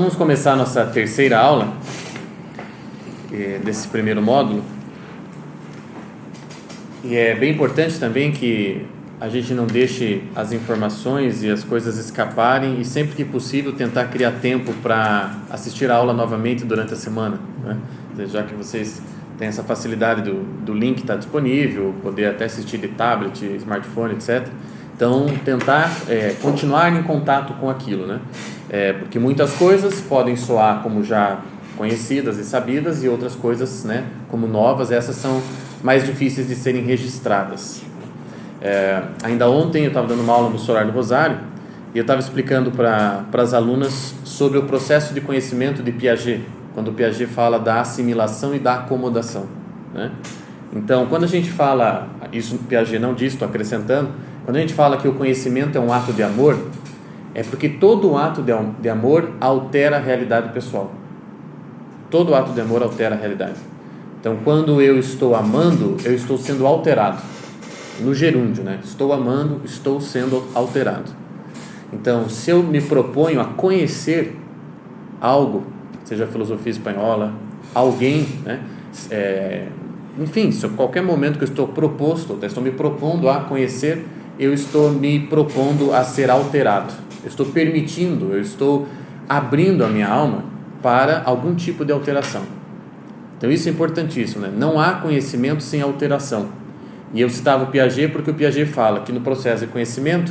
vamos começar a nossa terceira aula desse primeiro módulo. E é bem importante também que a gente não deixe as informações e as coisas escaparem e sempre que possível tentar criar tempo para assistir a aula novamente durante a semana, né? Já que vocês têm essa facilidade do link estar disponível, poder até assistir de tablet, smartphone, etc. Então, tentar continuar em contato com aquilo, né? Porque muitas coisas podem soar como já conhecidas e sabidas e outras coisas, né, como novas, essas são mais difíceis de serem registradas. Ainda ontem eu estava dando uma aula no Solar do Rosário e eu estava explicando para as alunas sobre o processo de conhecimento de Piaget, quando o Piaget fala da assimilação e da acomodação, né? Então, quando a gente fala, isso Piaget não diz, estou acrescentando, quando a gente fala que o conhecimento é um ato de amor, é porque todo ato de amor altera a realidade pessoal. Todo ato de amor altera a realidade. Então, quando eu estou amando, eu estou sendo alterado. No gerúndio, né? Estou amando, estou sendo alterado. Então, se eu me proponho a conhecer algo, seja a filosofia espanhola, alguém, né? Enfim, se qualquer momento que eu estou estou me propondo a conhecer, eu estou me propondo a ser alterado. Eu estou permitindo, eu estou abrindo a minha alma para algum tipo de alteração. Então isso é importantíssimo, né? Não há conhecimento sem alteração. E eu citava o Piaget porque o Piaget fala que no processo de conhecimento,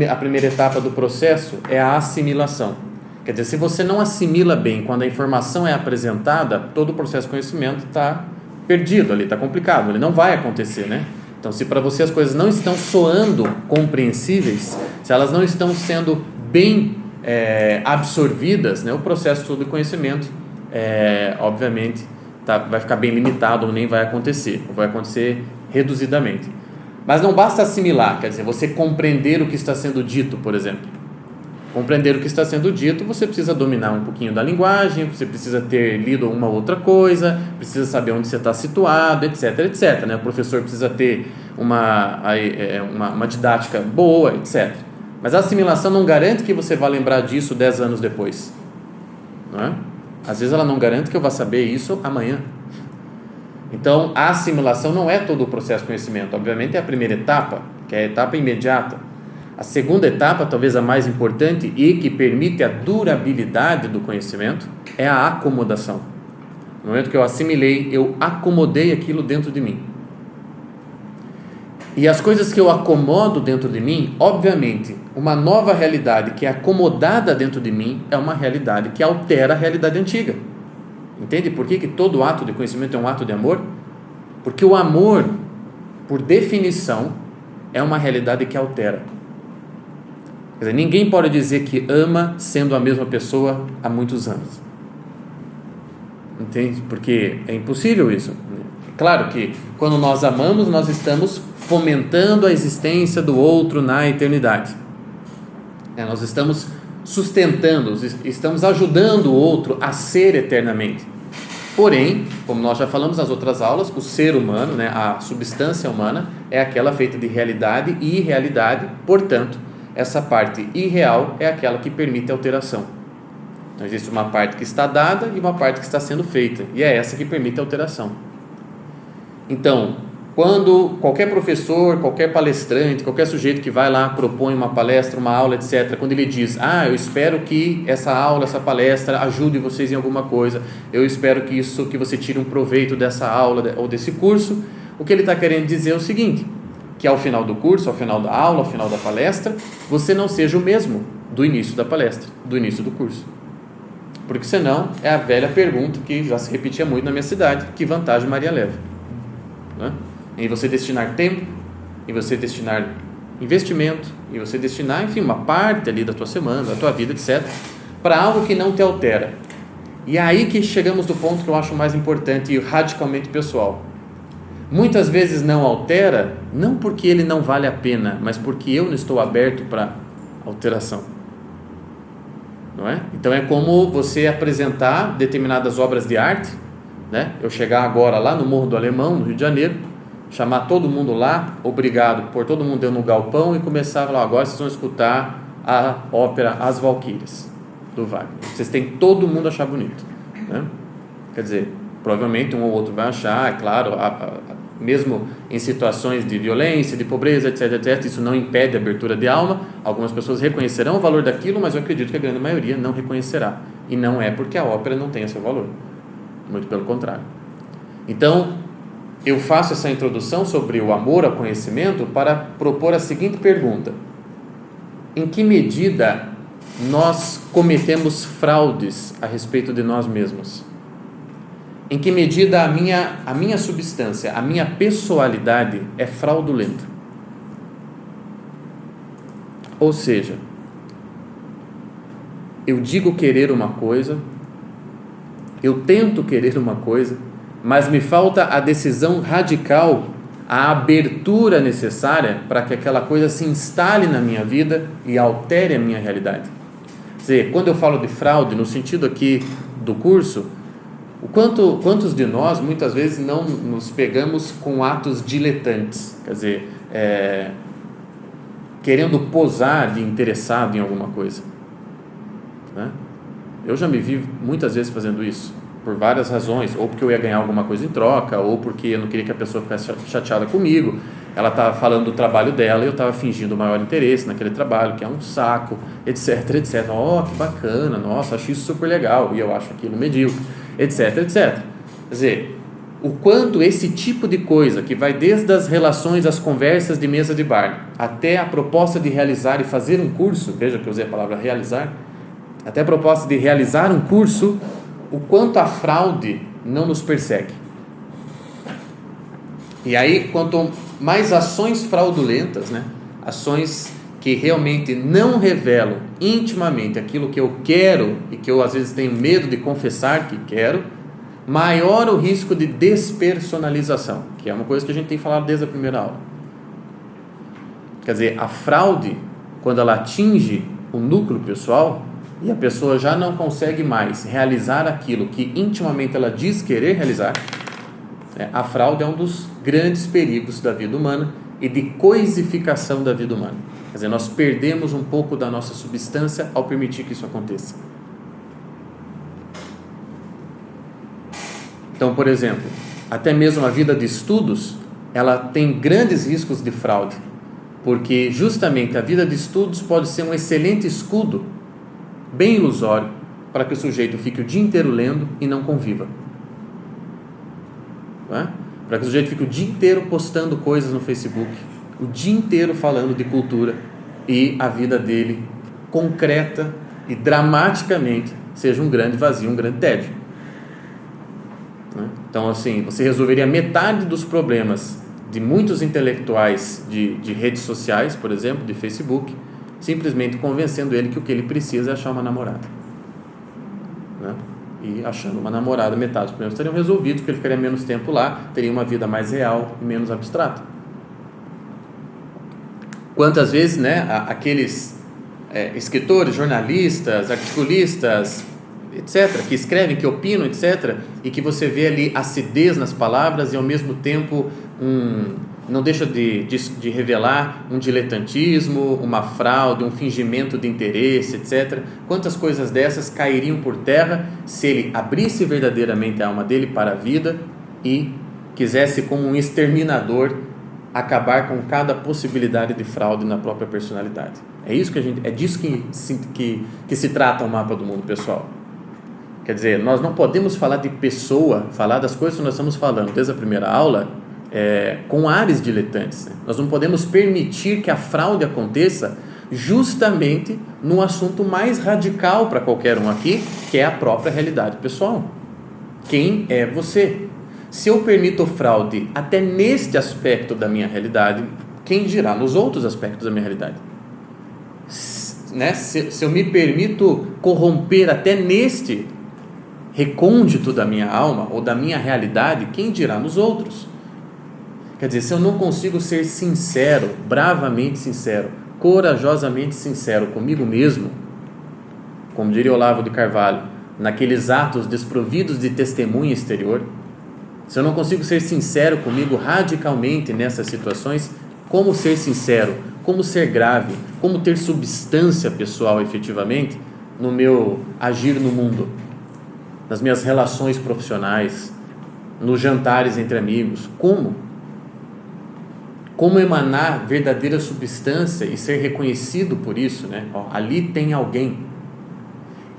a primeira etapa do processo é a assimilação. Quer dizer, se você não assimila bem quando a informação é apresentada, todo o processo de conhecimento está perdido ali, está complicado, ele não vai acontecer, né? Então, se para você as coisas não estão soando compreensíveis, se elas não estão sendo bem absorvidas, né, o processo todo de conhecimento, obviamente, vai ficar bem limitado ou nem vai acontecer, ou vai acontecer reduzidamente. Mas não basta assimilar, quer dizer, você compreender o que está sendo dito, por exemplo. Compreender o que está sendo dito, você precisa dominar um pouquinho da linguagem, você precisa ter lido uma outra coisa, precisa saber onde você está situado, etc, etc, né? O professor precisa ter uma didática boa, etc. Mas a assimilação não garante que você vá lembrar disso 10 anos depois, não é? Às vezes ela não garante que eu vá saber isso amanhã. Então, a assimilação não é todo o processo de conhecimento. Obviamente é a primeira etapa, que é a etapa imediata. A segunda etapa, talvez a mais importante e que permite a durabilidade do conhecimento, é a acomodação. No momento que eu assimilei, eu acomodei aquilo dentro de mim. E as coisas que eu acomodo dentro de mim, obviamente, uma nova realidade que é acomodada dentro de mim é uma realidade que altera a realidade antiga. Entende por que todo ato de conhecimento é um ato de amor? Porque o amor, por definição, é uma realidade que altera. Quer dizer, ninguém pode dizer que ama sendo a mesma pessoa há muitos anos. Entende? Porque é impossível isso. Claro que quando nós amamos, nós estamos fomentando a existência do outro na eternidade. Nós estamos sustentando, estamos ajudando o outro a ser eternamente. Porém, como nós já falamos nas outras aulas, o ser humano, né, a substância humana, é aquela feita de realidade e irrealidade, portanto, essa parte irreal é aquela que permite alteração. Então, existe uma parte que está dada e uma parte que está sendo feita, e é essa que permite alteração. Então, quando qualquer professor, qualquer palestrante, qualquer sujeito que vai lá, propõe uma palestra, uma aula, etc., quando ele diz, eu espero que essa aula, essa palestra ajude vocês em alguma coisa, eu espero que você tire um proveito dessa aula ou desse curso, o que ele está querendo dizer é o seguinte, que ao final do curso, ao final da aula, ao final da palestra, você não seja o mesmo do início da palestra, do início do curso. Porque senão é a velha pergunta que já se repetia muito na minha cidade, que vantagem Maria leva? Né? Em você destinar tempo, em você destinar investimento, em você destinar, enfim, uma parte ali da tua semana, da tua vida, etc., para algo que não te altera. E é aí que chegamos do ponto que eu acho mais importante e radicalmente pessoal. Muitas vezes não altera, não porque ele não vale a pena, mas porque eu não estou aberto para alteração. Não é? Então é como você apresentar determinadas obras de arte, né? Eu chegar agora lá no Morro do Alemão, no Rio de Janeiro, chamar todo mundo lá, obrigado, pôr todo mundo dentro no galpão e começar a falar, agora vocês vão escutar a ópera As Valquírias. do Wagner. Vocês têm que todo mundo achar bonito, né? Quer dizer, provavelmente um ou outro vai achar, é claro, mesmo em situações de violência, de pobreza, etc, etc, isso não impede a abertura de alma. Algumas pessoas reconhecerão o valor daquilo, mas eu acredito que a grande maioria não reconhecerá. E não é porque a ópera não tem esse valor, muito pelo contrário. Então, eu faço essa introdução sobre o amor ao conhecimento para propor a seguinte pergunta: em que medida nós cometemos fraudes a respeito de nós mesmos? Em que medida a minha substância, a minha pessoalidade é fraudulenta? Ou seja, eu digo querer uma coisa, eu tento querer uma coisa, mas me falta a decisão radical, a abertura necessária para que aquela coisa se instale na minha vida e altere a minha realidade. Quer dizer, quando eu falo de fraude, no sentido aqui do curso, quantos de nós muitas vezes não nos pegamos com atos diletantes, quer dizer, querendo posar de interessado em alguma coisa, né? Eu já me vi muitas vezes fazendo isso, por várias razões, ou porque eu ia ganhar alguma coisa em troca, ou porque eu não queria que a pessoa ficasse chateada comigo. Ela estava falando do trabalho dela e eu estava fingindo o maior interesse naquele trabalho, que é um saco, etc, etc. Oh, que bacana, nossa, acho isso super legal, e eu acho aquilo medíocre, etc, etc. Quer dizer, o quanto esse tipo de coisa, que vai desde as relações, as conversas de mesa de bar, até a proposta de realizar e fazer um curso, veja que eu usei a palavra realizar, até a proposta de realizar um curso, o quanto a fraude não nos persegue. E aí, quanto mais ações fraudulentas, né, ações que realmente não revelam intimamente aquilo que eu quero e que eu às vezes tenho medo de confessar que quero, maior o risco de despersonalização, que é uma coisa que a gente tem falado desde a primeira aula. Quer dizer, a fraude, quando ela atinge o núcleo pessoal e a pessoa já não consegue mais realizar aquilo que intimamente ela diz querer realizar, a fraude é um dos grandes perigos da vida humana e de coisificação da vida humana. Quer dizer, nós perdemos um pouco da nossa substância ao permitir que isso aconteça. Então, por exemplo, até mesmo a vida de estudos, ela tem grandes riscos de fraude, porque justamente a vida de estudos pode ser um excelente escudo, bem ilusório, para que o sujeito fique o dia inteiro lendo e não conviva. Não é? Para que o sujeito fique o dia inteiro postando coisas no Facebook, o dia inteiro falando de cultura, e a vida dele, concreta e dramaticamente, seja um grande vazio, um grande tédio. Então, assim, você resolveria metade dos problemas de muitos intelectuais de redes sociais, por exemplo, de Facebook, simplesmente convencendo ele que o que ele precisa é achar uma namorada, né? E achando uma namorada, metade dos problemas estariam resolvidos, porque ele ficaria menos tempo lá, teria uma vida mais real e menos abstrata. Quantas vezes, né, aqueles escritores, jornalistas, articulistas, etc., que escrevem, que opinam, etc., e que você vê ali acidez nas palavras e ao mesmo tempo não deixa de revelar um diletantismo, uma fraude, um fingimento de interesse, etc. Quantas coisas dessas cairiam por terra se ele abrisse verdadeiramente a alma dele para a vida e quisesse, como um exterminador, acabar com cada possibilidade de fraude na própria personalidade? É disso que se trata o mapa do mundo pessoal. Quer dizer, nós não podemos falar de pessoa, falar das coisas que nós estamos falando desde a primeira aula, com ares diletantes, né? Nós não podemos permitir que a fraude aconteça justamente no assunto mais radical para qualquer um aqui, que é a própria realidade pessoal. Quem é você? Se eu permito fraude até neste aspecto da minha realidade, quem dirá nos outros aspectos da minha realidade? Se eu me permito corromper até neste recôndito da minha alma ou da minha realidade, quem dirá nos outros? Quer dizer, se eu não consigo ser sincero, bravamente sincero, corajosamente sincero comigo mesmo, como diria Olavo de Carvalho, naqueles atos desprovidos de testemunha exterior, se eu não consigo ser sincero comigo radicalmente nessas situações, como ser sincero, como ser grave, como ter substância pessoal efetivamente no meu agir no mundo, nas minhas relações profissionais, nos jantares entre amigos? Como? Como emanar verdadeira substância e ser reconhecido por isso, né? Ó, ali tem alguém,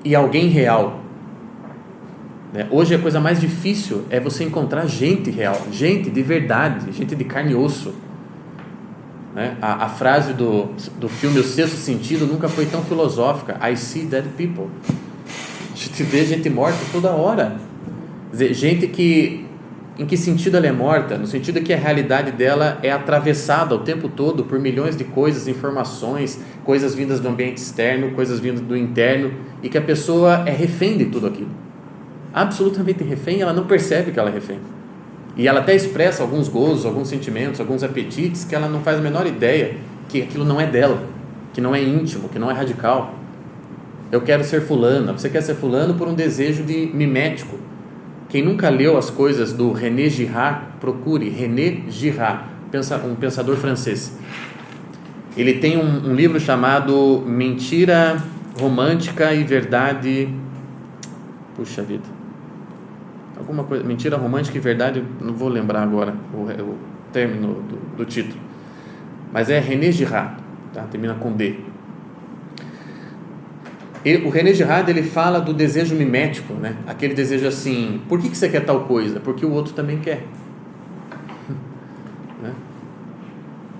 e alguém real, né? Hoje a coisa mais difícil é você encontrar gente real, gente de verdade, gente de carne e osso, né? A frase do filme O Sexto Sentido nunca foi tão filosófica. I see dead people. A gente vê gente morta toda hora. Quer dizer, gente que... Em que sentido ela é morta? No sentido que a realidade dela é atravessada o tempo todo por milhões de coisas, informações, coisas vindas do ambiente externo, coisas vindas do interno, e que a pessoa é refém de tudo aquilo. Absolutamente refém, ela não percebe que ela é refém. E ela até expressa alguns gozos, alguns sentimentos, alguns apetites que ela não faz a menor ideia que aquilo não é dela, que não é íntimo, que não é radical. Eu quero ser fulana. Você quer ser fulano por um desejo de mimético. Quem nunca leu as coisas do René Girard, procure René Girard, um pensador francês. Ele tem um livro chamado Mentira Romântica e Verdade... Puxa vida... alguma coisa, Mentira Romântica e Verdade, não vou lembrar agora o término do título, mas é René Girard, tá? Termina com D. O René Girard, ele fala do desejo mimético, né? Aquele desejo assim, por que você quer tal coisa? Porque o outro também quer. Né?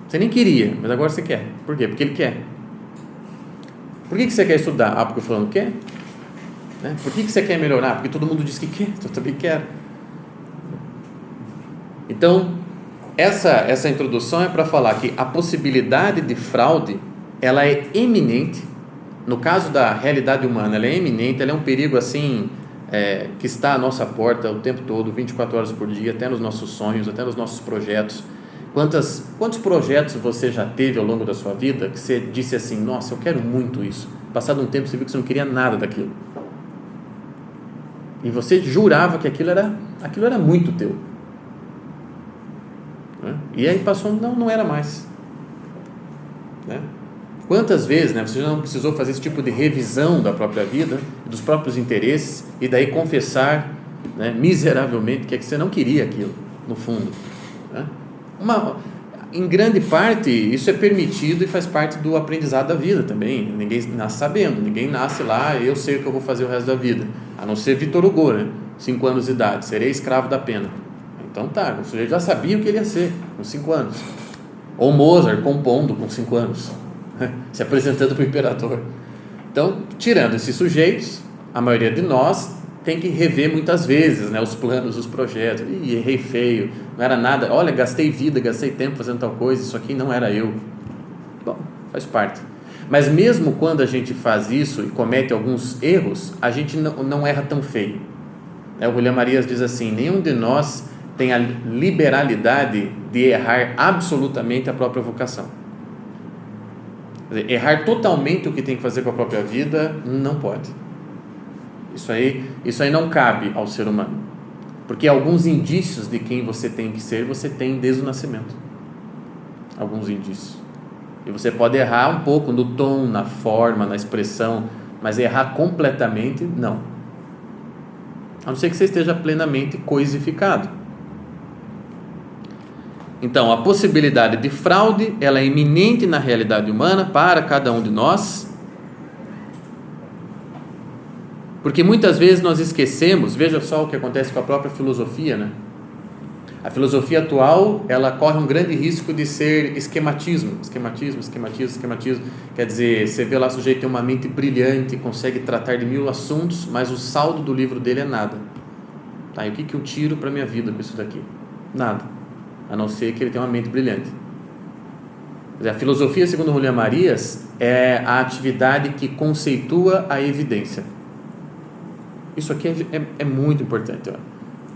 Você nem queria, mas agora você quer. Por quê? Porque ele quer. Por que você quer estudar? Ah, porque o fulano quer. Né? Por que você quer melhorar? Porque todo mundo diz que quer, então eu também quero. Então, essa introdução é para falar que a possibilidade de fraude, ela é eminente. No caso da realidade humana, ela é eminente, ela é um perigo assim, que está à nossa porta o tempo todo, 24 horas por dia, até nos nossos sonhos, até nos nossos projetos. Quantos projetos você já teve ao longo da sua vida que você disse assim, nossa, eu quero muito isso. Passado um tempo você viu que você não queria nada daquilo. E você jurava que aquilo era muito teu. Né? E aí passou, não era mais. Né? Quantas vezes, né, você já não precisou fazer esse tipo de revisão da própria vida, dos próprios interesses, e daí confessar, né, miseravelmente que você não queria aquilo, no fundo. Né? Em grande parte, isso é permitido e faz parte do aprendizado da vida também. Ninguém nasce sabendo, ninguém nasce lá, eu sei o que eu vou fazer o resto da vida. A não ser Vitor Hugo, né? 5 anos de idade, serei escravo da pena. Então tá, o sujeito já sabia o que ele ia ser com 5 anos. Ou Mozart compondo com 5 anos, se apresentando para o imperador. Então, tirando esses sujeitos, a maioria de nós tem que rever muitas vezes, né, os planos, os projetos. Ih, errei feio, não era nada. Olha, gastei vida, gastei tempo fazendo tal coisa, isso aqui não era eu. Bom, faz parte. Mas mesmo quando a gente faz isso e comete alguns erros, a gente não erra tão feio. O William Marias diz assim, nenhum de nós tem a liberalidade de errar absolutamente a própria vocação. Quer dizer, errar totalmente o que tem que fazer com a própria vida, não pode. Isso aí não cabe ao ser humano. Porque alguns indícios de quem você tem que ser, você tem desde o nascimento. Alguns indícios. E você pode errar um pouco no tom, na forma, na expressão, mas errar completamente, não. A não ser que você esteja plenamente coisificado. Então, a possibilidade de fraude, ela é iminente na realidade humana para cada um de nós, porque muitas vezes nós esquecemos, veja só o que acontece com a própria filosofia, né? A filosofia atual, ela corre um grande risco de ser esquematismo. Quer dizer, você vê lá o sujeito tem uma mente brilhante, consegue tratar de 1000 assuntos, mas o saldo do livro dele é nada. Tá, e o que eu tiro para a minha vida com isso daqui? Nada. A não ser que ele tenha uma mente brilhante. Quer dizer, a filosofia, segundo William Marias, é a atividade que conceitua a evidência. Isso aqui é muito importante. Ó.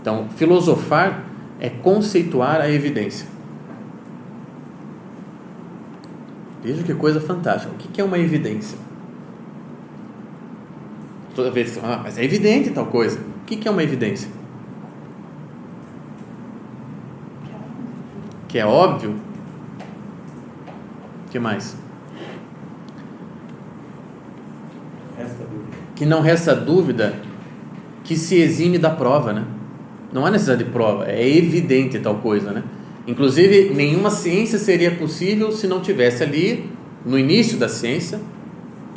Então, filosofar é conceituar a evidência. Veja que coisa fantástica. O que é uma evidência? Toda vez, mas é evidente tal coisa. O que é uma evidência? Que é óbvio? O que mais? Resta dúvida. que não resta dúvida que se exime da prova, né? Não há necessidade de prova, é evidente tal coisa, né? Inclusive, nenhuma ciência seria possível se não tivesse ali, no início da ciência,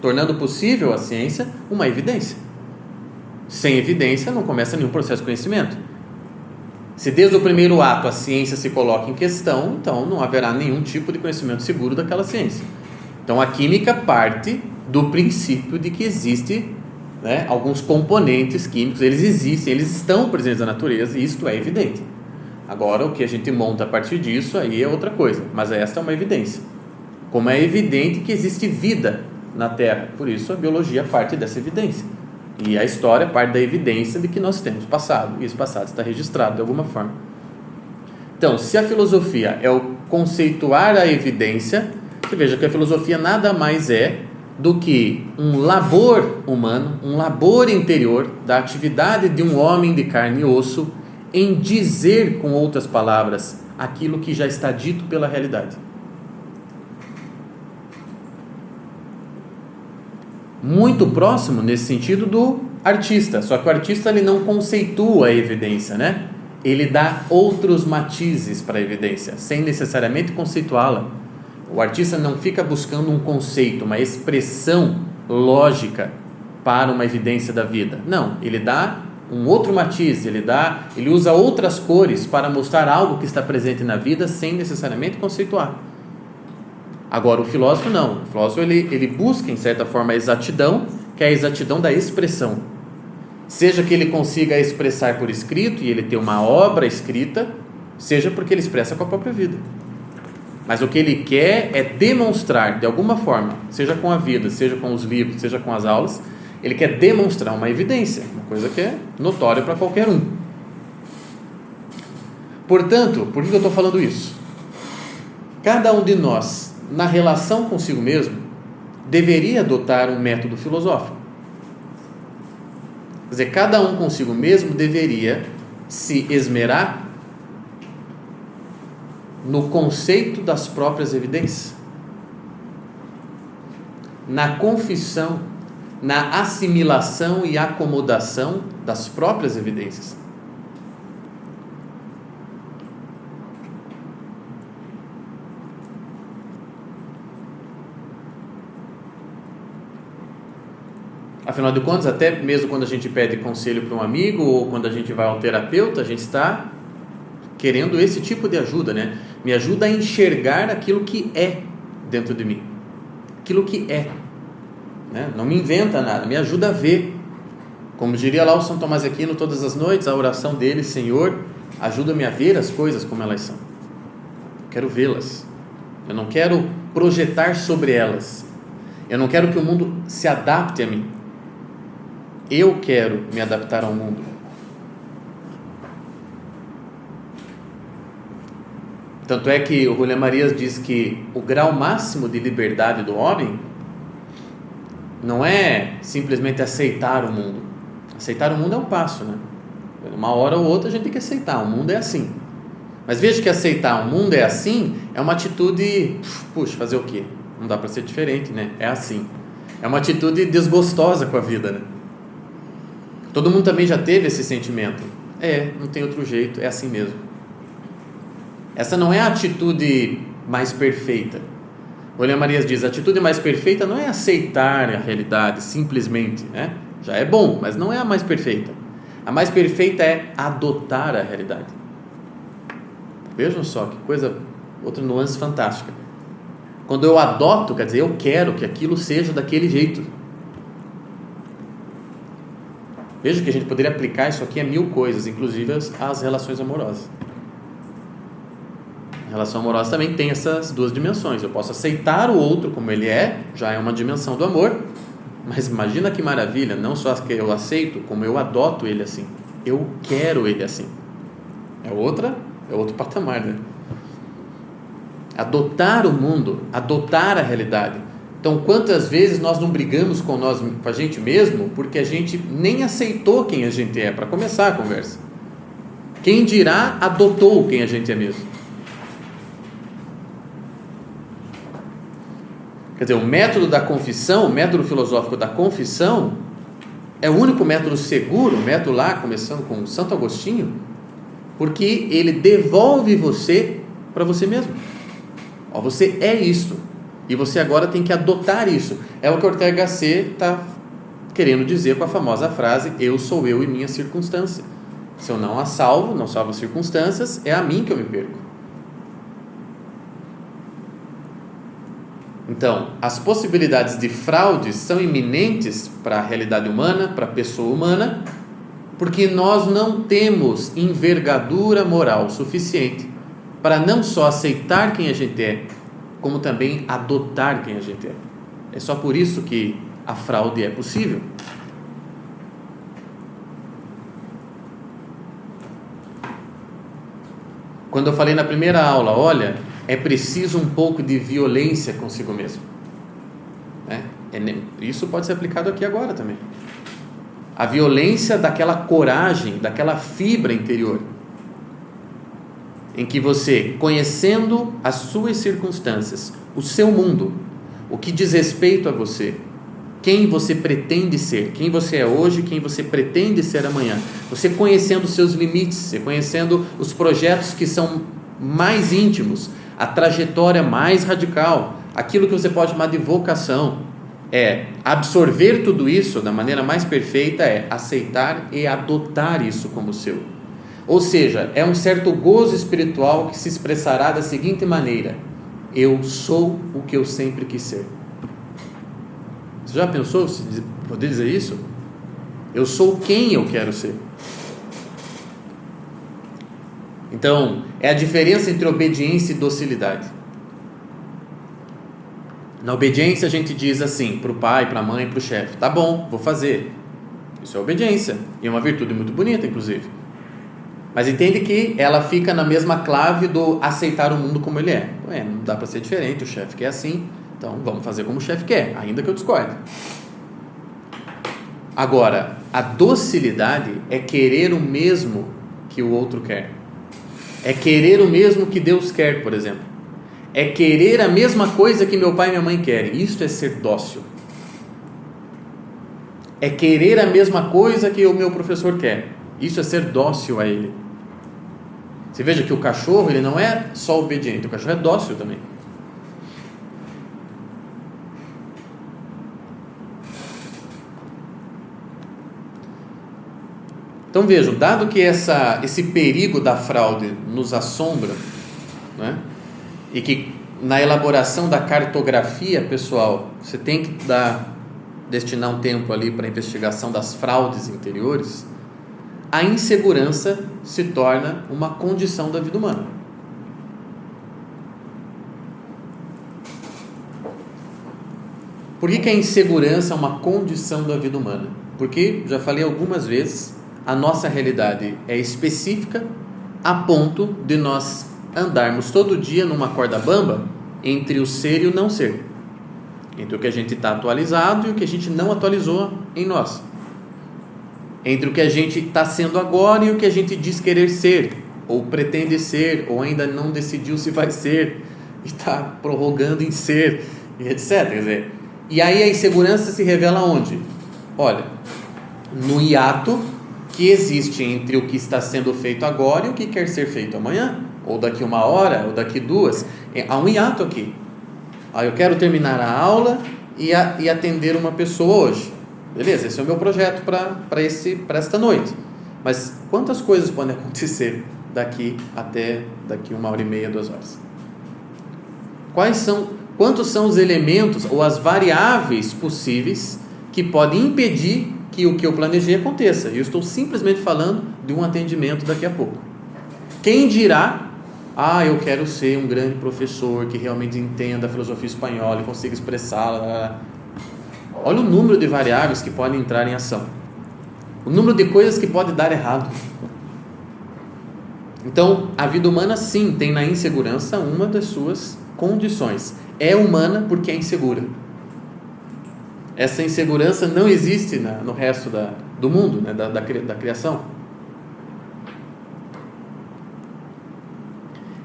tornando possível a ciência, uma evidência. Sem evidência não começa nenhum processo de conhecimento. Se desde o primeiro ato a ciência se coloca em questão, então não haverá nenhum tipo de conhecimento seguro daquela ciência. Então a química parte do princípio de que existe, né, alguns componentes químicos, eles existem, eles estão presentes na natureza e isto é evidente. Agora o que a gente monta a partir disso aí é outra coisa, mas esta é uma evidência. Como é evidente que existe vida na Terra, por isso a biologia parte dessa evidência. E a história parte da evidência de que nós temos passado, e esse passado está registrado de alguma forma. Então, se a filosofia é o conceituar a evidência, você veja que a filosofia nada mais é do que um labor humano, um labor interior da atividade de um homem de carne e osso em dizer, com outras palavras, aquilo que já está dito pela realidade. Muito próximo nesse sentido do artista, só que o artista ele não conceitua a evidência, né? Ele dá outros matizes para a evidência, sem necessariamente conceituá-la. O artista não fica buscando um conceito, uma expressão lógica para uma evidência da vida. Não, ele dá um outro matiz, ele usa outras cores para mostrar algo que está presente na vida sem necessariamente conceituar. Agora o filósofo não, o filósofo ele busca em certa forma a exatidão, que é a exatidão da expressão. Seja que ele consiga expressar por escrito e ele ter uma obra escrita, seja porque ele expressa com a própria vida. Mas o que ele quer é demonstrar de alguma forma, seja com a vida, seja com os livros, seja com as aulas, ele quer demonstrar uma evidência, uma coisa que é notória para qualquer um. Portanto, por que eu estou falando isso? Cada um de nós, na relação consigo mesmo, deveria adotar um método filosófico. Quer dizer, cada um consigo mesmo deveria se esmerar no conceito das próprias evidências, na confissão, na assimilação e acomodação das próprias evidências. Afinal de contas, até mesmo quando a gente pede conselho para um amigo ou quando a gente vai ao terapeuta, a gente está querendo esse tipo de ajuda, né? Me ajuda a enxergar aquilo que é dentro de mim, aquilo que é, né? Não me inventa nada, me ajuda a ver. Como diria lá o São Tomás de Aquino todas as noites, a oração dele: Senhor, ajuda-me a ver as coisas como elas são. Quero vê-las. Eu não quero projetar sobre elas. Eu não quero que o mundo se adapte a mim. Eu quero me adaptar ao mundo. Tanto é que o Julián Marías diz que o grau máximo de liberdade do homem não é simplesmente aceitar o mundo. Aceitar o mundo é um passo, né? Uma hora ou outra a gente tem que aceitar, o mundo é assim. Mas veja que aceitar o mundo é assim é uma atitude, puxa, fazer o quê? Não dá para ser diferente, né? É assim. É uma atitude desgostosa com a vida, né? Todo mundo também já teve esse sentimento. Não tem outro jeito, é assim mesmo. Essa não é a atitude mais perfeita. O Julián Marías diz: a atitude mais perfeita não é aceitar a realidade simplesmente, né? Já é bom, mas não é a mais perfeita. A mais perfeita é adotar a realidade. Vejam só que coisa, outra nuance fantástica. Quando eu adoto, quer dizer, eu quero que aquilo seja daquele jeito. Veja que a gente poderia aplicar isso aqui a 1000 coisas, inclusive as relações amorosas. A relação amorosa também tem essas duas dimensões. Eu posso aceitar o outro como ele é, já é uma dimensão do amor, mas imagina que maravilha, não só que eu aceito, como eu adoto ele assim. Eu quero ele assim. É outro patamar, né? Adotar o mundo, adotar a realidade. Então, quantas vezes nós não brigamos com a gente mesmo porque a gente nem aceitou quem a gente é, para começar a conversa. Quem dirá adotou quem a gente é mesmo. Quer dizer, o método da confissão, o método filosófico da confissão É o único método seguro, o método lá, começando com Santo Agostinho, porque ele devolve você para você mesmo. Ó, você é isso, e você agora tem que adotar isso. É o que Ortega Gasset está querendo dizer com a famosa frase: eu sou eu e minha circunstância. Se eu não a salvo, não salvo as circunstâncias, é a mim que eu me perco. Então, as possibilidades de fraudes são iminentes para a realidade humana, para a pessoa humana, porque nós não temos envergadura moral suficiente para não só aceitar quem a gente é, como também adotar quem a gente é. É só por isso que a fraude é possível. Quando eu falei na primeira aula, olha, é preciso um pouco de violência consigo mesmo. Isso pode ser aplicado aqui agora também. A violência daquela coragem, daquela fibra interior, em que você, conhecendo as suas circunstâncias, o seu mundo, o que diz respeito a você, quem você pretende ser, quem você é hoje, quem você pretende ser amanhã, você conhecendo os seus limites, você conhecendo os projetos que são mais íntimos, a trajetória mais radical, aquilo que você pode chamar de vocação, absorver tudo isso da maneira mais perfeita, aceitar e adotar isso como seu. Ou seja, é um certo gozo espiritual que se expressará da seguinte maneira: eu sou o que eu sempre quis ser. Você já pensou poder dizer isso? Eu sou quem eu quero ser. Então, é a diferença entre obediência e docilidade. Na obediência a gente diz assim para o pai, para a mãe, para o chefe: tá bom, vou fazer. Isso é obediência, e é uma virtude muito bonita, inclusive. Mas entende que ela fica na mesma clave do aceitar o mundo como ele é. Não dá para ser diferente, o chefe quer assim, então vamos fazer como o chefe quer, ainda que eu discorde. Agora, a docilidade é querer o mesmo que o outro quer. É querer o mesmo que Deus quer, por exemplo. É querer a mesma coisa que meu pai e minha mãe querem. Isso é ser dócil. É querer a mesma coisa que o meu professor quer. Isso é ser dócil a ele. Você veja que o cachorro, ele não é só obediente, o cachorro é dócil também. Então vejam, dado que esse perigo da fraude nos assombra, né, e que na elaboração da cartografia pessoal você tem que destinar um tempo ali para a investigação das fraudes interiores, a insegurança se torna uma condição da vida humana. Por que a insegurança é uma condição da vida humana? Porque, já falei algumas vezes, a nossa realidade é específica a ponto de nós andarmos todo dia numa corda bamba entre o ser e o não ser, entre o que a gente está atualizado e o que a gente não atualizou em nós, entre o que a gente está sendo agora e o que a gente diz querer ser, ou pretende ser, ou ainda não decidiu se vai ser, e está prorrogando em ser, e etc. Quer dizer, e aí a insegurança se revela onde? Olha, no hiato que existe entre o que está sendo feito agora e o que quer ser feito amanhã, ou daqui 1 hora, ou daqui 2. Há um hiato aqui. Eu quero terminar a aula e atender uma pessoa hoje. Beleza, esse é o meu projeto para esta noite. Mas quantas coisas podem acontecer daqui 1h30, 2 horas? Quantos são os elementos ou as variáveis possíveis que podem impedir que o que eu planejei aconteça? E eu estou simplesmente falando de um atendimento daqui a pouco. Quem dirá: eu quero ser um grande professor que realmente entenda a filosofia espanhola e consiga expressá-la. Olha o número de variáveis que podem entrar em ação, o número de coisas que pode dar errado. Então, a vida humana sim tem na insegurança uma das suas condições. É humana porque é insegura. Essa insegurança não existe no resto do mundo, né, da criação.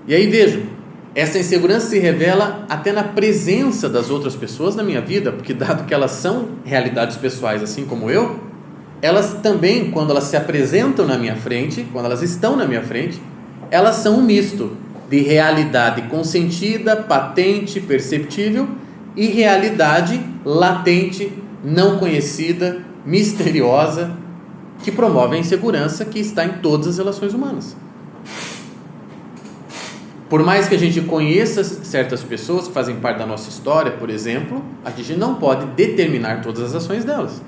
E aí vejam, essa insegurança se revela até na presença das outras pessoas na minha vida, porque dado que elas são realidades pessoais, assim como eu, elas também, quando elas se apresentam na minha frente, quando elas estão na minha frente, elas são um misto de realidade consentida, patente, perceptível, e realidade latente, não conhecida, misteriosa, que promove a insegurança que está em todas as relações humanas. Por mais que a gente conheça certas pessoas que fazem parte da nossa história, por exemplo, a gente não pode determinar todas as ações delas.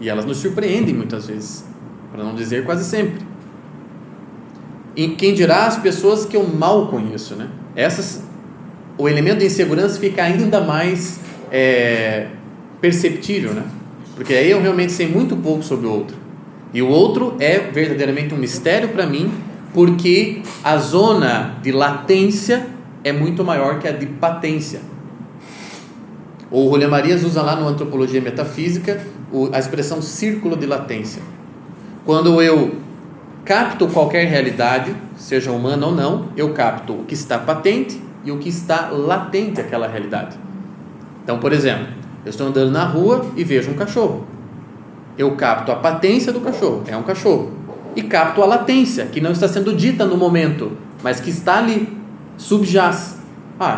E elas nos surpreendem muitas vezes, para não dizer quase sempre. E quem dirá as pessoas que eu mal conheço, né? O elemento de insegurança fica ainda mais perceptível, né? Porque aí eu realmente sei muito pouco sobre o outro. E o outro é verdadeiramente um mistério para mim, porque a zona de latência é muito maior que a de patência. O Julián Marías usa lá no Antropologia Metafísica a expressão círculo de latência. Quando eu capto qualquer realidade, seja humana ou não, eu capto o que está patente e o que está latente àquela realidade. Então, por exemplo, eu estou andando na rua e vejo um cachorro. Eu capto a patência do cachorro, é um cachorro. E capto a latência, que não está sendo dita no momento, mas que está ali, subjaz.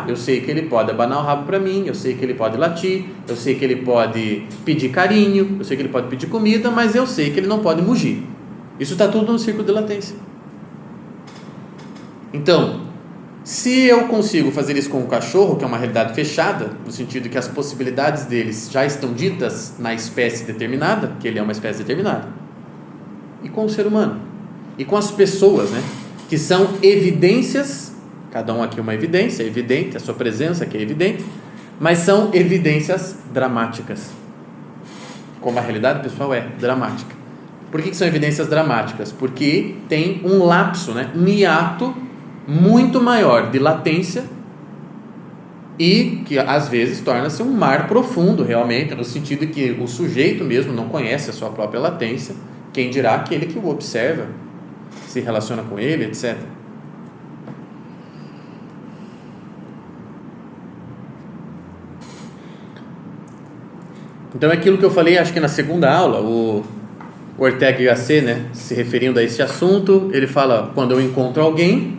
Eu sei que ele pode abanar o rabo para mim, eu sei que ele pode latir, eu sei que ele pode pedir carinho, eu sei que ele pode pedir comida, mas eu sei que ele não pode mugir. Isso está tudo no círculo de latência. Então, se eu consigo fazer isso com o cachorro, que é uma realidade fechada, no sentido que as possibilidades deles já estão ditas na espécie determinada, que ele é uma espécie determinada, e com o ser humano, e com as pessoas, né, que são evidências, cada um aqui uma evidência, é evidente, a sua presença aqui é evidente, mas são evidências dramáticas, como a realidade pessoal é dramática. Por que são evidências dramáticas? Porque tem um lapso, né, um hiato muito maior de latência e que às vezes torna-se um mar profundo realmente, no sentido que o sujeito mesmo não conhece a sua própria latência, quem dirá aquele que o observa, se relaciona com ele, etc. Então é aquilo que eu falei, acho que na segunda aula, o Ortega y Gasset, né, se referindo a esse assunto, ele fala, quando eu encontro alguém,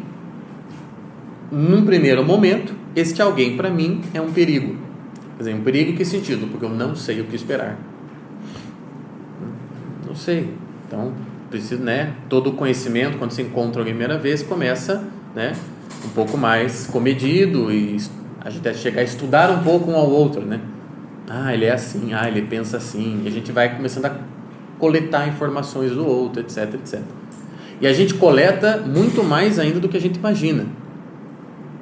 num primeiro momento, este alguém para mim é um perigo. Quer dizer, um perigo em que sentido? Porque eu não sei o que esperar. Não sei. Então, preciso, né, todo o conhecimento, quando você encontra alguém a primeira vez, começa, né, um pouco mais comedido e a gente até chegar a estudar um pouco um ao outro, né? Ele é assim, ele pensa assim, e a gente vai começando a coletar informações do outro, etc, etc. E a gente coleta muito mais ainda do que a gente imagina.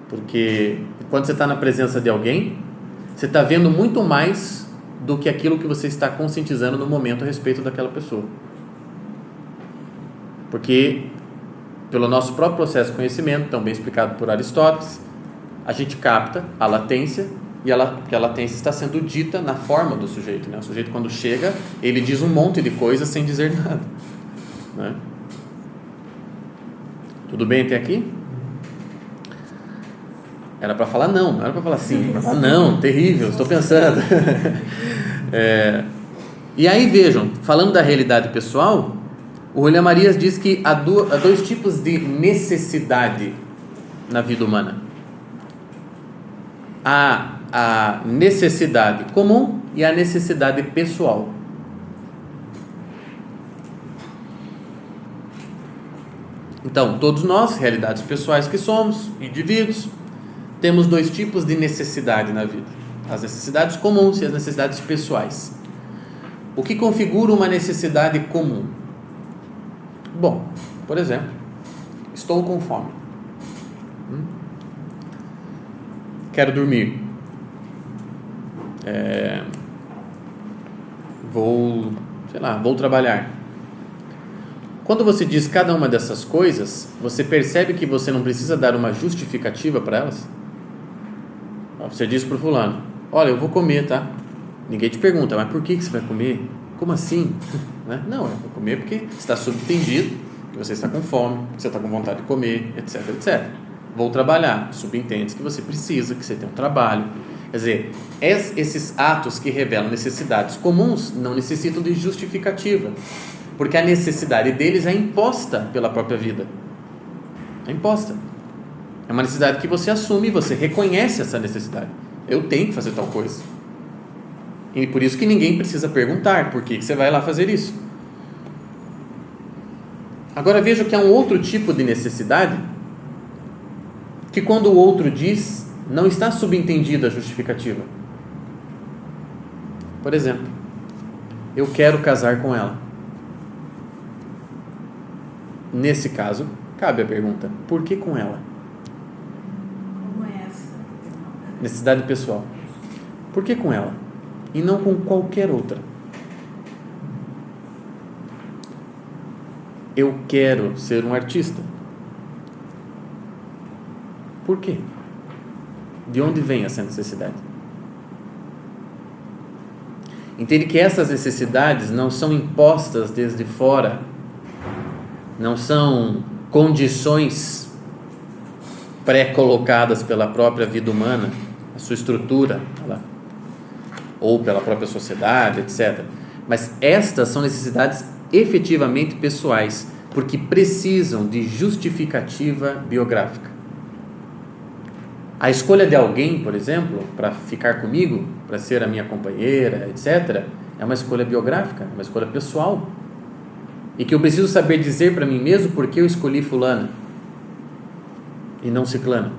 Porque quando você está na presença de alguém, você está vendo muito mais do que aquilo que você está conscientizando no momento a respeito daquela pessoa. Porque, pelo nosso próprio processo de conhecimento, tão bem explicado por Aristóteles, a gente capta a latência, e que a latência está sendo dita na forma do sujeito, né? O sujeito, quando chega, ele diz um monte de coisas sem dizer nada, né? Tudo bem até aqui? Era para falar não era para falar sim, para falar não, terrível, estou pensando. E aí vejam, falando da realidade pessoal, o Julián Marías diz que há dois tipos de necessidade na vida humana. Há a necessidade comum e a necessidade pessoal. Então, todos nós, realidades pessoais que somos, indivíduos, temos dois tipos de necessidade na vida: as necessidades comuns e as necessidades pessoais. O que configura uma necessidade comum? Bom, por exemplo, estou com fome, quero dormir, vou trabalhar. Quando você diz cada uma dessas coisas, você percebe que você não precisa dar uma justificativa para elas? Você diz para o fulano: olha, eu vou comer, tá? Ninguém te pergunta, mas por que você vai comer? Como assim? Não, eu vou comer porque está subentendido que você está com fome, que você está com vontade de comer, etc, etc. Vou trabalhar, subentende que você precisa, que você tem um trabalho. Quer dizer, esses atos que revelam necessidades comuns não necessitam de justificativa. Porque a necessidade deles é imposta pela própria vida. É imposta. É uma necessidade que você assume, você reconhece essa necessidade. Eu tenho que fazer tal coisa. E por isso que ninguém precisa perguntar por que você vai lá fazer isso. Agora veja que há um outro tipo de necessidade que quando o outro diz, não está subentendida a justificativa. Por exemplo, eu quero casar com ela. Nesse caso, cabe a pergunta, por que com ela? Como é essa? Necessidade pessoal. Por que com ela? E não com qualquer outra? Eu quero ser um artista. Por quê? De onde vem essa necessidade? Entende que essas necessidades não são impostas desde fora, não são condições pré-colocadas pela própria vida humana, a sua estrutura, ou pela própria sociedade, etc. Mas estas são necessidades efetivamente pessoais, porque precisam de justificativa biográfica. A escolha de alguém, por exemplo, para ficar comigo, para ser a minha companheira, etc., é uma escolha biográfica, uma escolha pessoal. E que eu preciso saber dizer para mim mesmo por que eu escolhi fulana e não ciclano.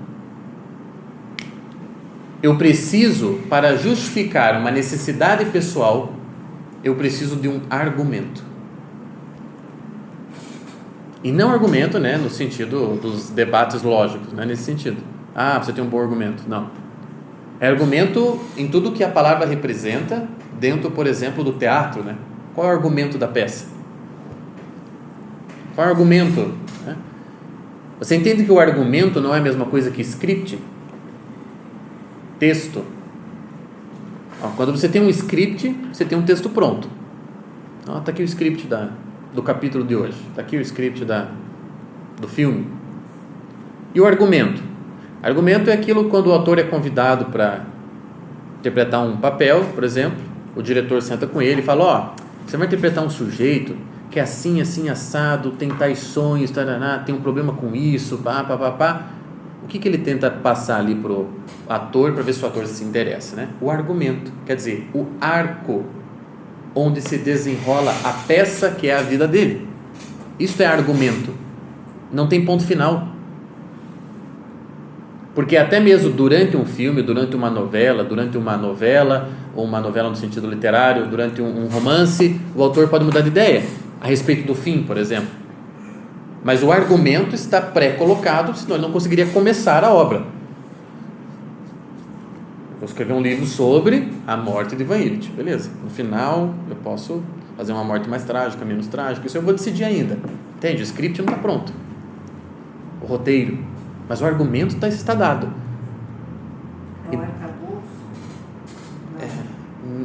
Eu preciso, para justificar uma necessidade pessoal, eu preciso de um argumento. E não argumento, né, no sentido dos debates lógicos, não é nesse sentido. Ah, você tem um bom argumento. Não. É argumento em tudo que a palavra representa, dentro, por exemplo, do teatro, né? Qual é o argumento da peça? Qual é o argumento? Você entende que o argumento não é a mesma coisa que script? Texto. Quando você tem um script, você tem um texto pronto. Está aqui o script do capítulo de hoje. Está aqui o script do filme. E o argumento? Argumento é aquilo quando o autor é convidado para interpretar um papel, por exemplo, o diretor senta com ele e fala, você vai interpretar um sujeito que é assim, assim, assado, tem tais sonhos, taraná, tem um problema com isso, pá. O que ele tenta passar ali pro ator para ver se o ator se interessa, né? O argumento, quer dizer, o arco onde se desenrola a peça que é a vida dele. Isso é argumento. Não tem ponto final. Porque até mesmo durante um filme, durante uma novela, ou uma novela no sentido literário, durante um romance, o autor pode mudar de ideia a respeito do fim, por exemplo. Mas o argumento está pré-colocado, senão ele não conseguiria começar a obra. Eu vou escrever um livro sobre a morte de Ivan Illich, beleza. No final, eu posso fazer uma morte mais trágica, menos trágica, isso eu vou decidir ainda. Entende? O script não está pronto. O roteiro. Mas o argumento está dado. É o arcabouço?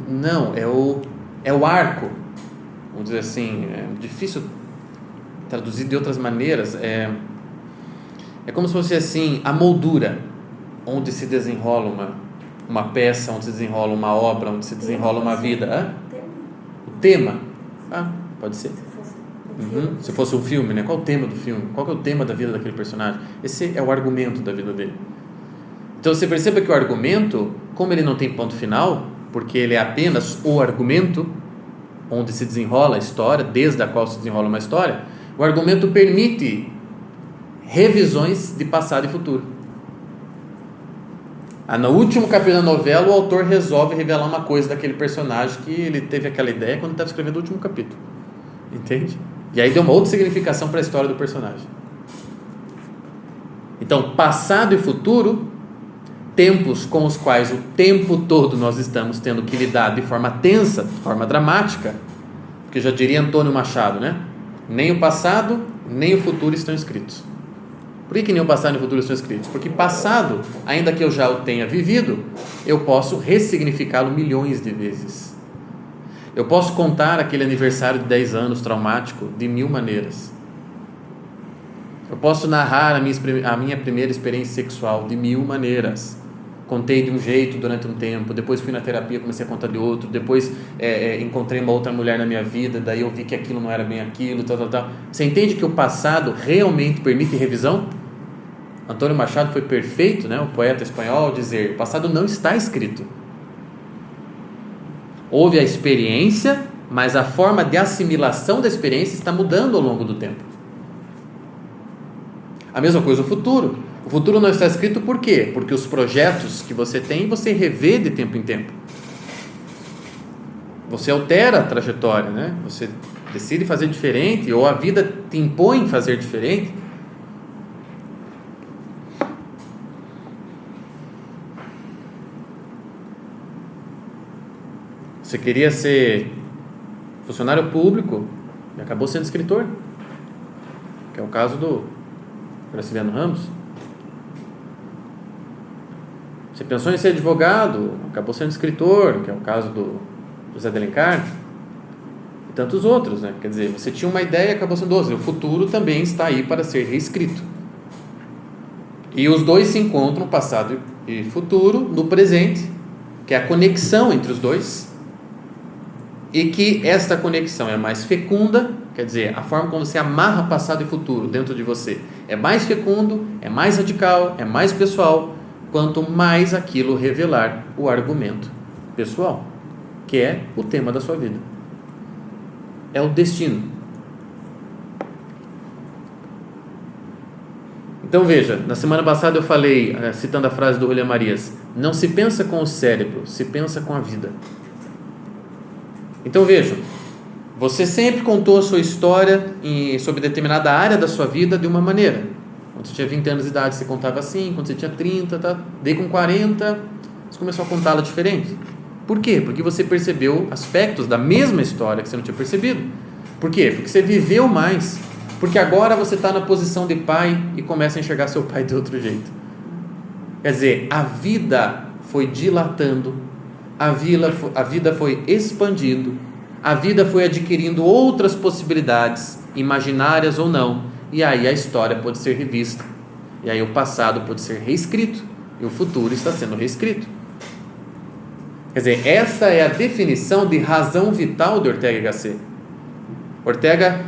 Não, é o arco. Vamos dizer assim, é difícil traduzir de outras maneiras. É como se fosse assim, a moldura onde se desenrola uma peça, onde se desenrola uma obra, onde se desenrola uma vida. O tema? Pode ser. Se fosse um filme, né? Qual o tema do filme? Qual que é o tema da vida daquele personagem? Esse é o argumento da vida dele. Então você perceba que o argumento, como ele não tem ponto final, porque ele é apenas o argumento onde se desenrola a história, desde a qual se desenrola uma história, o argumento permite revisões de passado e futuro. No último capítulo da novela, o autor resolve revelar uma coisa daquele personagem que ele teve aquela ideia quando estava escrevendo o último capítulo. Entende? E aí deu uma outra significação para a história do personagem. Então, passado e futuro, tempos com os quais o tempo todo nós estamos tendo que lidar de forma tensa, de forma dramática, porque já diria Antônio Machado, né? Nem o passado, nem o futuro estão escritos. Por que nem o passado nem o futuro estão escritos? Porque passado, ainda que eu já o tenha vivido, eu posso ressignificá-lo milhões de vezes. Eu posso contar aquele aniversário de 10 anos traumático de 1000 maneiras. Eu posso narrar a minha primeira experiência sexual de 1000 maneiras, contei de um jeito durante um tempo, depois fui na terapia, comecei a contar de outro, depois encontrei uma outra mulher na minha vida, daí eu vi que aquilo não era bem aquilo, tal. Você entende que o passado realmente permite revisão? Antônio Machado foi perfeito, né, o poeta espanhol, ao dizer: o passado não está escrito. Houve a experiência, mas a forma de assimilação da experiência está mudando ao longo do tempo. A mesma coisa o futuro. O futuro não está escrito por quê? Porque os projetos que você tem, você revê de tempo em tempo. Você altera a trajetória, né? Você decide fazer diferente, ou a vida te impõe fazer diferente. Você queria ser funcionário público e acabou sendo escritor, que é o caso do Graciliano Ramos. Você pensou em ser advogado, acabou sendo escritor, que é o caso do José de Alencar, e tantos outros, né? Quer dizer, você tinha uma ideia e acabou sendo outra. O futuro também está aí para ser reescrito. E os dois se encontram, passado e futuro, no presente, que é a conexão entre os dois, e que esta conexão é mais fecunda, quer dizer, a forma como você amarra passado e futuro dentro de você é mais fecundo, é mais radical, é mais pessoal, quanto mais aquilo revelar o argumento pessoal, que é o tema da sua vida. É o destino. Então veja, na semana passada eu falei, citando a frase do William Marias, não se pensa com o cérebro, se pensa com a vida. Então vejam, você sempre contou a sua história sobre determinada área da sua vida de uma maneira. Quando você tinha 20 anos de idade, você contava assim, quando você tinha 30, tá? Daí com 40, você começou a contá-la diferente. Por quê? Porque você percebeu aspectos da mesma história que você não tinha percebido. Por quê? Porque você viveu mais. Porque agora você está na posição de pai e começa a enxergar seu pai de outro jeito. Quer dizer, a vida foi dilatando, a vida foi expandindo, a vida foi adquirindo outras possibilidades, imaginárias ou não, e aí a história pode ser revista, e aí o passado pode ser reescrito, e o futuro está sendo reescrito. Quer dizer, essa é a definição de razão vital de Ortega y Gasset. Ortega,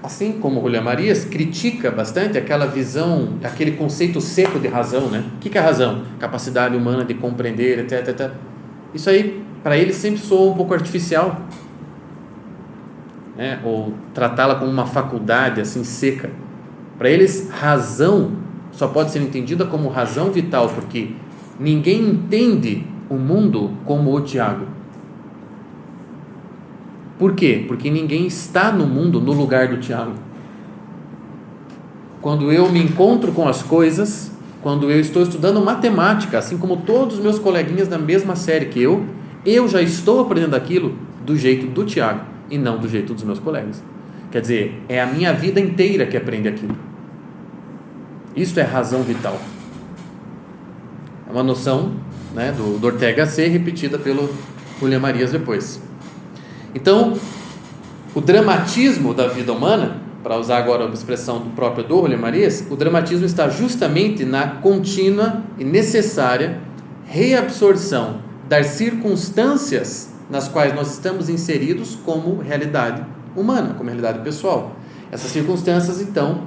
assim como Julián Marías, critica bastante aquela visão, aquele conceito seco de razão, né? O que é razão? Capacidade humana de compreender, etc. Isso aí, para ele, sempre soa um pouco artificial, né? Ou tratá-la como uma faculdade assim seca. Para eles, razão só pode ser entendida como razão vital, porque ninguém entende o mundo como o Tiago. Por quê? Porque ninguém está no mundo no lugar do Tiago. Quando eu me encontro com as coisas, quando eu estou estudando matemática, assim como todos os meus coleguinhas da mesma série que eu já estou aprendendo aquilo do jeito do Tiago e não do jeito dos meus colegas. Quer dizer, é a minha vida inteira que aprende aquilo. Isso é razão vital. É uma noção, né, do Ortega C, repetida pelo Julián Marías depois. Então, o dramatismo da vida humana, para usar agora a expressão própria do Julián Marías, o dramatismo está justamente na contínua e necessária reabsorção das circunstâncias nas quais nós estamos inseridos como realidade humana, como realidade pessoal. Essas circunstâncias, então,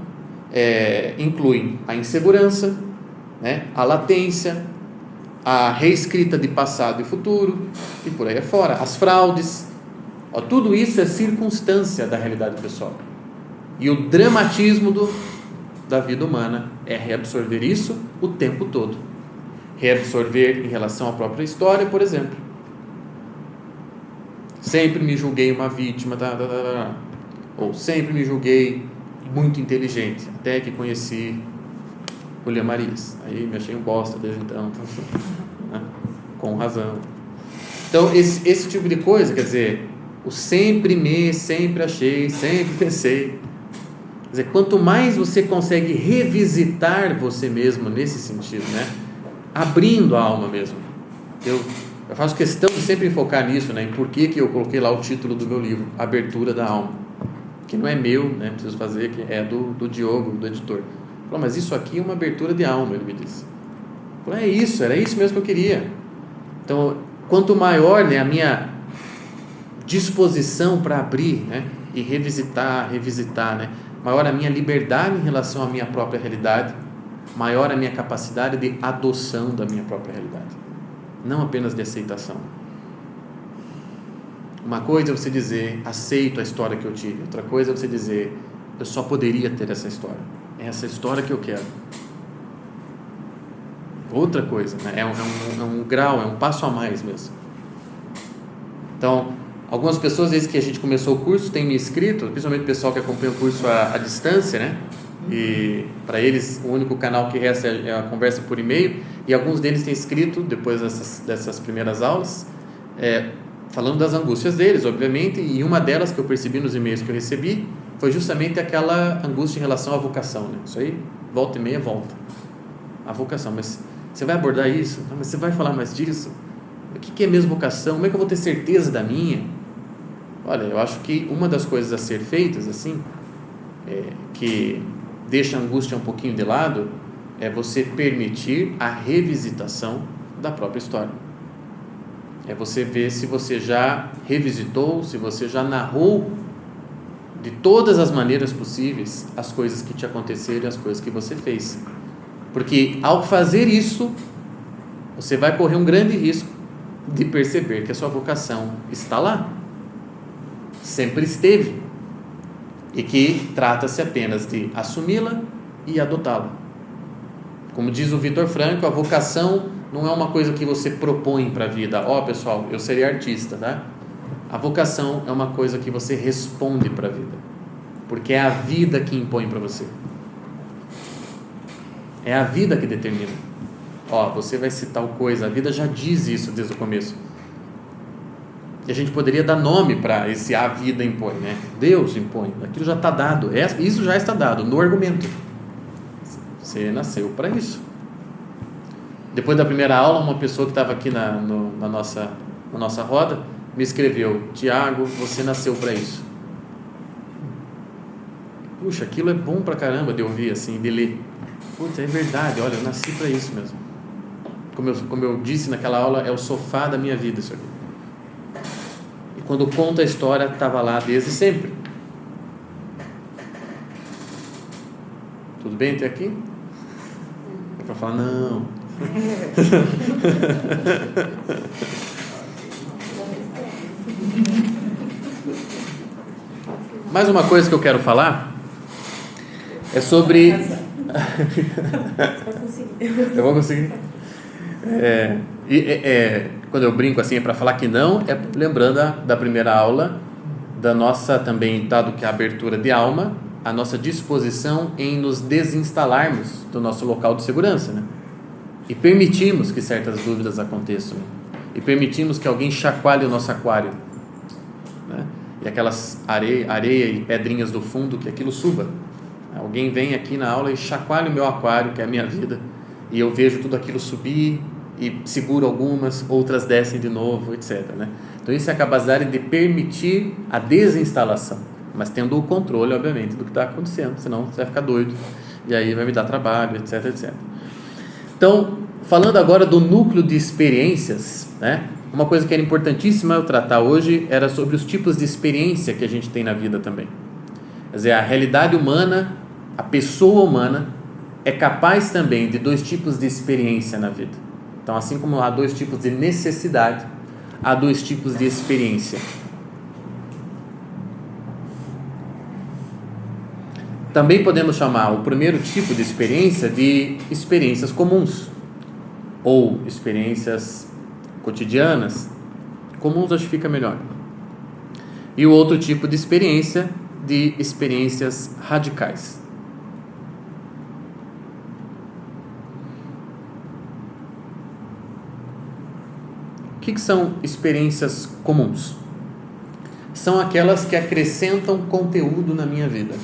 incluem a insegurança, né, a latência, a reescrita de passado e futuro, e por aí afora, as fraudes. Tudo isso é circunstância da realidade pessoal. E o dramatismo da vida humana é reabsorver isso o tempo todo. Reabsorver em relação à própria história, por exemplo. Sempre me julguei uma vítima, ou sempre me julguei muito inteligente, até que conheci Julián Marías. Aí me achei um bosta desde então, né? Com razão. Então, esse tipo de coisa, quer dizer, o sempre achei, sempre pensei. Quer dizer, quanto mais você consegue revisitar você mesmo nesse sentido, né? Abrindo a alma mesmo. Eu faço questão de sempre focar nisso, né? Em por que eu coloquei lá o título do meu livro, Abertura da Alma, que não é meu, né? Preciso fazer, que é do Diogo, do editor. Falou, mas isso aqui é uma abertura de alma, ele me disse. É isso, era isso mesmo que eu queria. Então, quanto maior, né, a minha disposição para abrir, né, e revisitar, né, maior a minha liberdade em relação à minha própria realidade, maior a minha capacidade de adoção da minha própria realidade, não apenas de aceitação. Uma coisa é você dizer, aceito a história que eu tive. Outra coisa é você dizer, eu só poderia ter essa história. É essa história que eu quero. Outra coisa, né? É um grau, é um passo a mais mesmo. Então, algumas pessoas, desde que a gente começou o curso, têm me inscrito, principalmente o pessoal que acompanha o curso à distância, né? E para eles, o único canal que resta é a conversa por e-mail. E alguns deles têm escrito, depois dessas primeiras aulas, falando das angústias deles, obviamente, e uma delas que eu percebi nos e-mails que eu recebi foi justamente aquela angústia em relação à vocação, né? Isso aí, volta e meia, volta. A vocação, mas você vai abordar isso? Não, mas você vai falar mais disso? O que é mesmo vocação? Como é que eu vou ter certeza da minha? Olha, eu acho que uma das coisas a ser feitas, assim, que deixa a angústia um pouquinho de lado, é você permitir a revisitação da própria história. É você ver se você já revisitou, se você já narrou de todas as maneiras possíveis as coisas que te aconteceram e as coisas que você fez. Porque ao fazer isso, você vai correr um grande risco de perceber que a sua vocação está lá, sempre esteve, e que trata-se apenas de assumi-la e adotá-la. Como diz o Victor Frankl, a vocação não é uma coisa que você propõe para a vida. Pessoal, eu serei artista, tá? A vocação é uma coisa que você responde para a vida, porque é a vida que impõe para você. É a vida que determina. Você vai ser tal coisa. A vida já diz isso desde o começo. E a gente poderia dar nome para esse a vida impõe, né? Deus impõe. Aquilo já está dado. Isso já está dado no argumento. Você nasceu para isso. Depois da primeira aula, uma pessoa que estava aqui na nossa roda me escreveu: Tiago, você nasceu para isso. Puxa, aquilo é bom pra caramba de ouvir, assim, de ler. Putz, é verdade, olha, eu nasci para isso mesmo. Como eu disse naquela aula, é o sofá da minha vida isso aqui. E quando conta a história, estava lá desde sempre. Tudo bem até aqui? É para falar, não. Mais uma coisa que eu quero falar é sobre... Eu vou conseguir. Quando eu brinco assim é para falar que não, é lembrando da primeira aula, da nossa também, dado que a abertura de alma, a nossa disposição em nos desinstalarmos do nosso local de segurança, né? E permitimos que certas dúvidas aconteçam, né? E permitimos que alguém chacoalhe o nosso aquário, né? E aquelas areia e pedrinhas do fundo, que aquilo suba. Alguém vem aqui na aula e chacoalha o meu aquário, que é a minha vida, e eu vejo tudo aquilo subir e seguro algumas, outras descem de novo, etc, né? Então isso é a capacidade de permitir a desinstalação, mas tendo o controle, obviamente, do que está acontecendo, senão você vai ficar doido e aí vai me dar trabalho, etc, etc. Então, falando agora do núcleo de experiências, né? Uma coisa que era importantíssima eu tratar hoje era sobre os tipos de experiência que a gente tem na vida também. Quer dizer, a realidade humana, a pessoa humana é capaz também de dois tipos de experiência na vida. Então, assim como há dois tipos de necessidade, há dois tipos de experiência. Também podemos chamar o primeiro tipo de experiência de experiências comuns, ou experiências cotidianas. Comuns acho que fica melhor. E o outro tipo de experiência, de experiências radicais. O que são experiências comuns? São aquelas que acrescentam conteúdo na minha vida.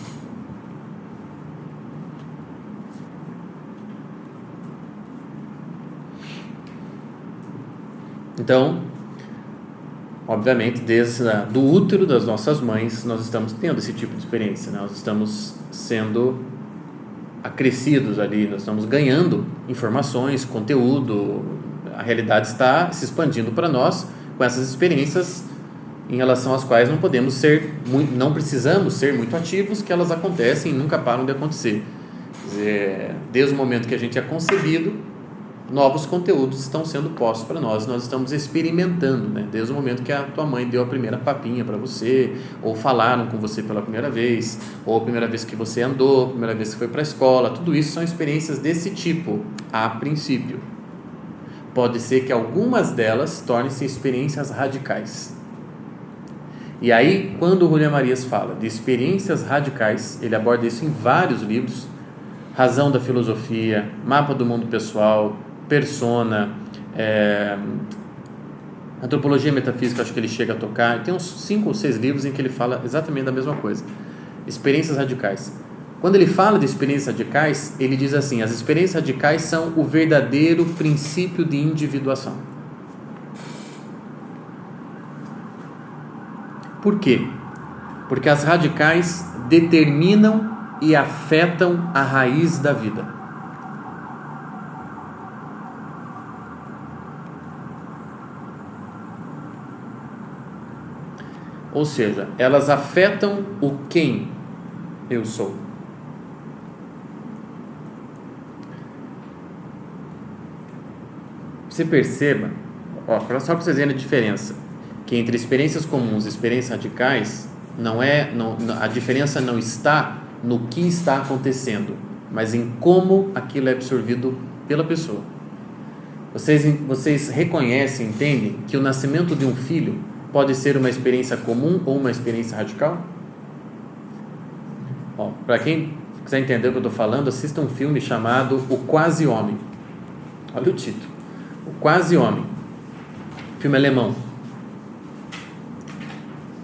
Então, obviamente, desde do útero das nossas mães, nós estamos tendo esse tipo de experiência, né? Nós estamos sendo acrescidos ali, nós estamos ganhando informações, conteúdo, a realidade está se expandindo para nós com essas experiências em relação às quais não precisamos ser muito ativos, que elas acontecem e nunca param de acontecer. Quer dizer, desde o momento que a gente é concebido, novos conteúdos estão sendo postos para nós estamos experimentando, né? Desde o momento que a tua mãe deu a primeira papinha para você, ou falaram com você pela primeira vez, ou a primeira vez que você andou, a primeira vez que foi para a escola, tudo isso são experiências desse tipo, a princípio. Pode ser que algumas delas tornem-se experiências radicais. E aí, quando o Julián Marías fala de experiências radicais, ele aborda isso em vários livros: Razão da Filosofia, Mapa do Mundo Pessoal, Persona, Antropologia Metafísica, acho que ele chega a tocar. Tem uns 5 ou 6 livros em que ele fala exatamente da mesma coisa. Experiências radicais. Quando ele fala de experiências radicais, ele diz assim: as experiências radicais são o verdadeiro princípio de individuação. Por quê? Porque as radicais determinam e afetam a raiz da vida. Ou seja, elas afetam o quem eu sou. Você perceba, só para vocês verem a diferença, que entre experiências comuns e experiências radicais, a diferença não está no que está acontecendo, mas em como aquilo é absorvido pela pessoa. Vocês reconhecem, entendem que o nascimento de um filho pode ser uma experiência comum ou uma experiência radical? Para quem quiser entender o que eu estou falando, assista um filme chamado O Quase Homem. Olha o título: O Quase Homem. Filme alemão.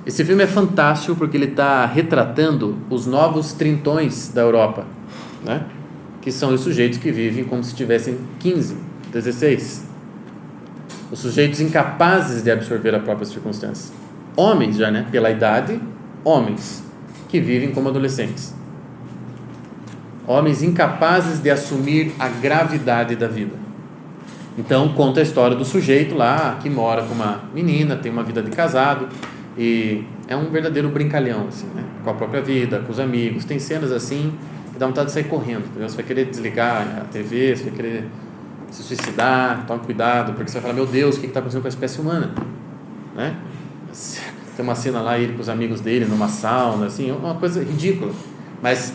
Esse filme é fantástico porque ele está retratando os novos trintões da Europa, né? Que são os sujeitos que vivem como se tivessem 15, 16. Os sujeitos incapazes de absorver a própria circunstância. Homens já, né? Pela idade, homens que vivem como adolescentes. Homens incapazes de assumir a gravidade da vida. Então, conta a história do sujeito lá, que mora com uma menina, tem uma vida de casado, e é um verdadeiro brincalhão, assim, né? Com a própria vida, com os amigos. Tem cenas assim que dá vontade de sair correndo, entendeu? Você vai querer desligar a TV, você vai querer se suicidar, toma cuidado, porque você vai falar: meu Deus, o que está acontecendo com a espécie humana? Né? Tem uma cena lá, ele com os amigos dele numa sauna, assim, uma coisa ridícula. Mas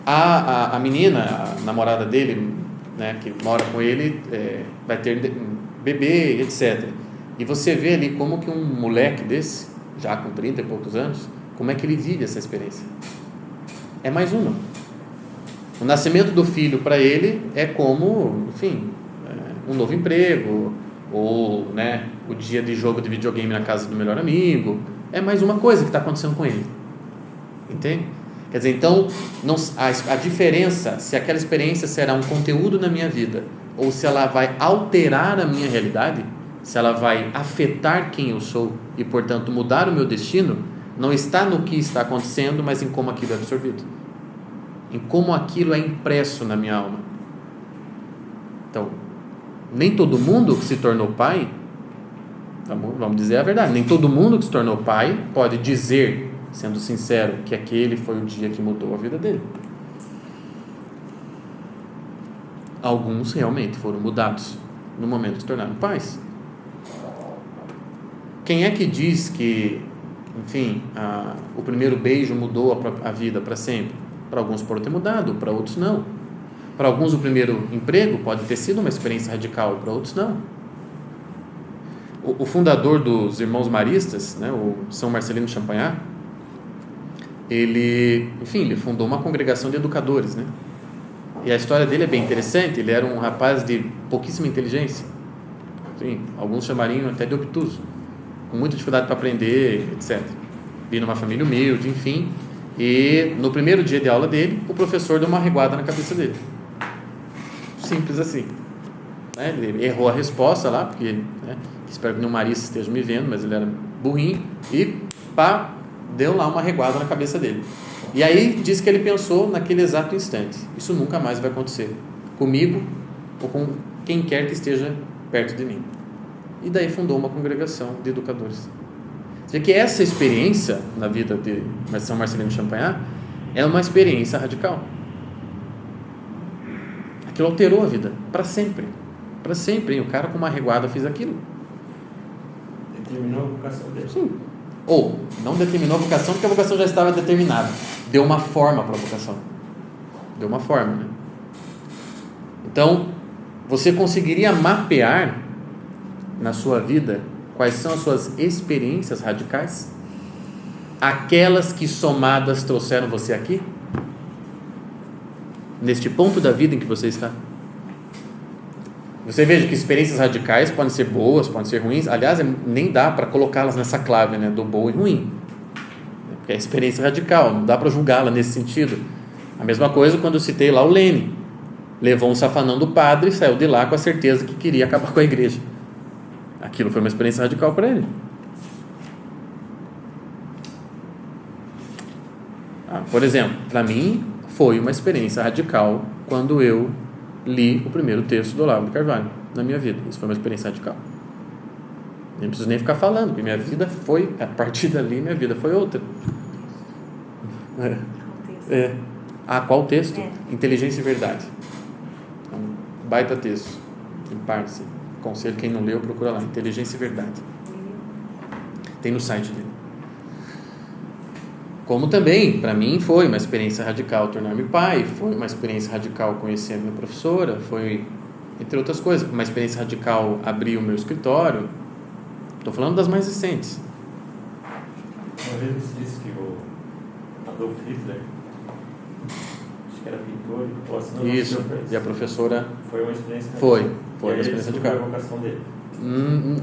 a menina, a namorada dele, né, que mora com ele, vai ter bebê, etc. E você vê ali como que um moleque desse, já com 30 e poucos anos, como é que ele vive essa experiência. É mais uma. O nascimento do filho para ele é como, enfim, um novo emprego, ou, né, o dia de jogo de videogame na casa do melhor amigo. É mais uma coisa que está acontecendo com ele. Entende? Quer dizer, então, a diferença, se aquela experiência será um conteúdo na minha vida, ou se ela vai alterar a minha realidade, se ela vai afetar quem eu sou e, portanto, mudar o meu destino, não está no que está acontecendo, mas em como aquilo é absorvido, em como aquilo é impresso na minha alma. Então, nem todo mundo que se tornou pai, vamos dizer a verdade, nem todo mundo que se tornou pai pode dizer, sendo sincero, que aquele foi o dia que mudou a vida dele. Alguns realmente foram mudados no momento que se tornaram pais. Quem é que diz que, enfim, o primeiro beijo mudou a vida para sempre? Para alguns pode ter mudado, para outros não. Para alguns o primeiro emprego pode ter sido uma experiência radical, para outros não. O fundador dos Irmãos Maristas, né, o São Marcelino Champagnat, ele fundou uma congregação de educadores, né? E a história dele é bem interessante. Ele era um rapaz de pouquíssima inteligência, enfim, alguns chamariam até de obtuso, com muita dificuldade para aprender, etc. Vindo de uma família humilde, enfim. E no primeiro dia de aula dele, o professor deu uma reguada na cabeça dele. Simples assim. Ele errou a resposta lá, porque, né, espero que nenhum marista esteja me vendo, mas ele era burrinho, e deu lá uma reguada na cabeça dele. E aí diz que ele pensou naquele exato instante: isso nunca mais vai acontecer comigo ou com quem quer que esteja perto de mim. E daí fundou uma congregação de educadores. Quer dizer que essa experiência na vida de São Marcelino de Champagnat é uma experiência radical. Aquilo alterou a vida para sempre. Para sempre. E o cara com uma reguada fez aquilo. Determinou a vocação dele. Sim. Ou não determinou a vocação porque a vocação já estava determinada. Deu uma forma para a vocação. Deu uma forma, né? Então, você conseguiria mapear na sua vida quais são as suas experiências radicais? Aquelas que somadas trouxeram você aqui? Neste ponto da vida em que você está? Você veja que experiências radicais podem ser boas, podem ser ruins. Aliás, nem dá para colocá-las nessa clave, né, do bom e ruim. Porque é experiência radical, não dá para julgá-la nesse sentido. A mesma coisa quando eu citei lá o Lênin. Levou um safanão do padre e saiu de lá com a certeza que queria acabar com a igreja. Aquilo foi uma experiência radical para ele. Por exemplo, para mim foi uma experiência radical quando eu li o primeiro texto do Olavo de Carvalho na minha vida. Isso foi uma experiência radical. Não preciso nem ficar falando, porque minha vida foi, a partir dali, minha vida foi outra. Qual texto? Inteligência e Verdade. É um baita texto. Em parte, aconselho quem não leu, procura lá. Inteligência e Verdade. Tem no site dele. Como também, para mim, foi uma experiência radical tornar-me pai, foi uma experiência radical conhecer a minha professora, foi, entre outras coisas, uma experiência radical abrir o meu escritório. Estou falando das mais recentes. Uma vez você disse que o Adolf Hitler, acho que era pintor, ou assinou. Isso, e a professora... Foi uma experiência radical. Foi uma experiência radical. A vocação dele.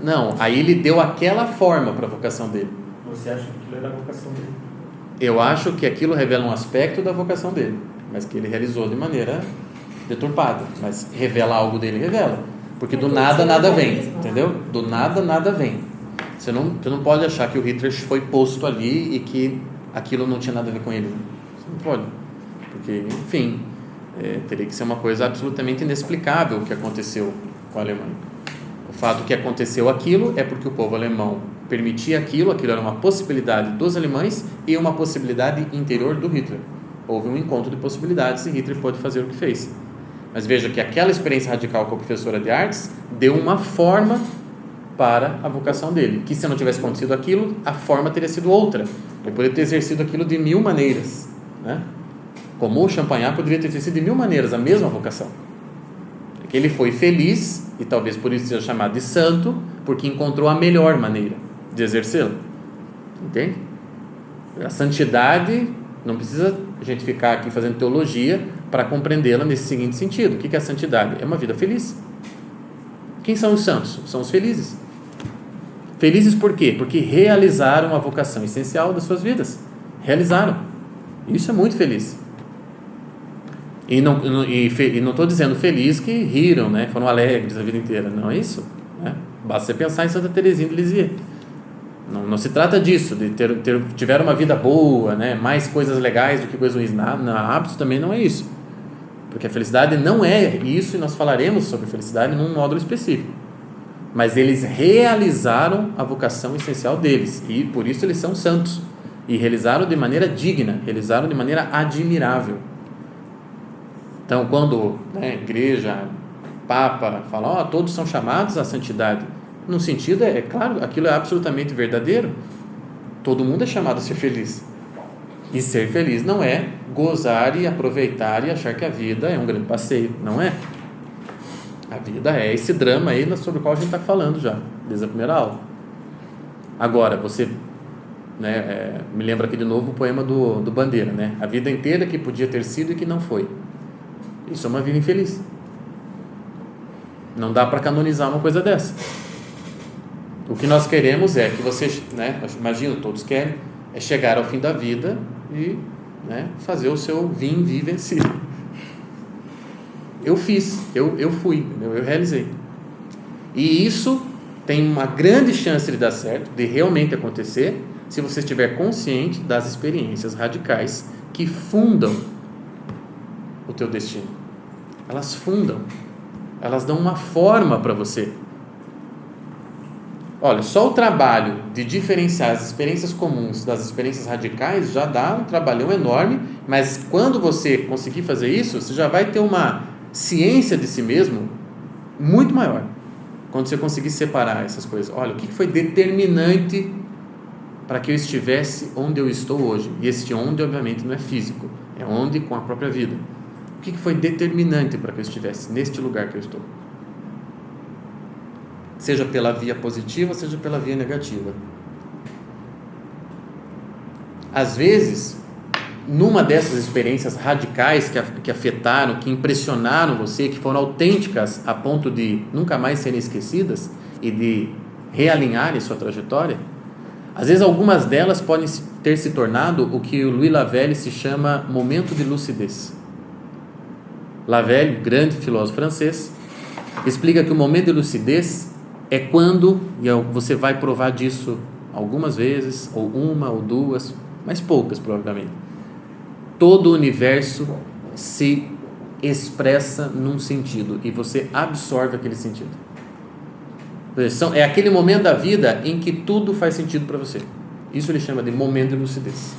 Não, aí ele deu aquela forma para a vocação dele. Você acha que aquilo era a vocação dele? Eu acho que aquilo revela um aspecto da vocação dele, mas que ele realizou de maneira deturpada, mas revela algo dele, revela, porque do nada nada vem, entendeu? Do nada nada vem. Você não pode achar que o Hitler foi posto ali e que aquilo não tinha nada a ver com ele. Você não pode, porque enfim, teria que ser uma coisa absolutamente inexplicável o que aconteceu com a Alemanha. O fato que aconteceu aquilo é porque o povo alemão permitia aquilo era uma possibilidade dos alemães e uma possibilidade interior do Hitler. Houve um encontro de possibilidades e Hitler pôde fazer o que fez. Mas veja que aquela experiência radical com a professora de artes deu uma forma para a vocação dele, que se não tivesse acontecido aquilo, a forma teria sido outra. Ele poderia ter exercido aquilo de 1000 maneiras, né? Como o Champagnat poderia ter exercido de 1000 maneiras a mesma vocação. É que ele foi feliz, e talvez por isso seja chamado de santo, porque encontrou a melhor maneira de exercê-la. Entende? A santidade, não precisa a gente ficar aqui fazendo teologia para compreendê-la nesse seguinte sentido. O que é a santidade? É uma vida feliz. Quem são os santos? São os felizes. Felizes por quê? Porque realizaram a vocação essencial das suas vidas. Realizaram. Isso é muito feliz. E não estou dizendo feliz que riram, né? Foram alegres a vida inteira. Não é isso, né? Basta você pensar em Santa Teresinha de Lisieux. Não se trata disso, de tiver uma vida boa, né? Mais coisas legais do que coisas ruins. Na hábitos também não é isso. Porque a felicidade não é isso, e nós falaremos sobre felicidade num módulo específico. Mas eles realizaram a vocação essencial deles, e por isso eles são santos. E realizaram de maneira digna, realizaram de maneira admirável. Então, quando a igreja, Papa, fala, todos são chamados à santidade, num sentido, é claro, aquilo é absolutamente verdadeiro. Todo mundo é chamado a ser feliz. E ser feliz não é gozar e aproveitar e achar que a vida é um grande passeio. Não é. A vida é esse drama aí sobre o qual a gente está falando já, desde a primeira aula. Agora, você... me lembra aqui de novo o poema do Bandeira, né? A vida inteira que podia ter sido e que não foi. Isso é uma vida infeliz. Não dá para canonizar uma coisa dessa. O que nós queremos é que você, imagino, todos querem, é chegar ao fim da vida e fazer o seu vim vencido. Eu fiz, eu fui, eu realizei. E isso tem uma grande chance de dar certo, de realmente acontecer, se você estiver consciente das experiências radicais que fundam o teu destino. Elas fundam, elas dão uma forma para você. Olha, só o trabalho de diferenciar as experiências comuns das experiências radicais já dá um trabalhão enorme, mas quando você conseguir fazer isso, você já vai ter uma ciência de si mesmo muito maior. Quando você conseguir separar essas coisas. Olha, o que foi determinante para que eu estivesse onde eu estou hoje? E esse onde, obviamente, não é físico, é onde com a própria vida. O que foi determinante para que eu estivesse neste lugar que eu estou? Seja pela via positiva, seja pela via negativa. Às vezes, numa dessas experiências radicais que afetaram, que impressionaram você, que foram autênticas a ponto de nunca mais serem esquecidas e de realinharem sua trajetória, às vezes algumas delas podem ter se tornado o que o Louis Lavelle se chama momento de lucidez. Lavelle, grande filósofo francês, explica que o momento de lucidez é quando, e você vai provar disso algumas vezes, ou uma ou duas, mas poucas provavelmente, todo o universo se expressa num sentido e você absorve aquele sentido. É aquele momento da vida em que tudo faz sentido para você. Isso ele chama de momento de lucidez.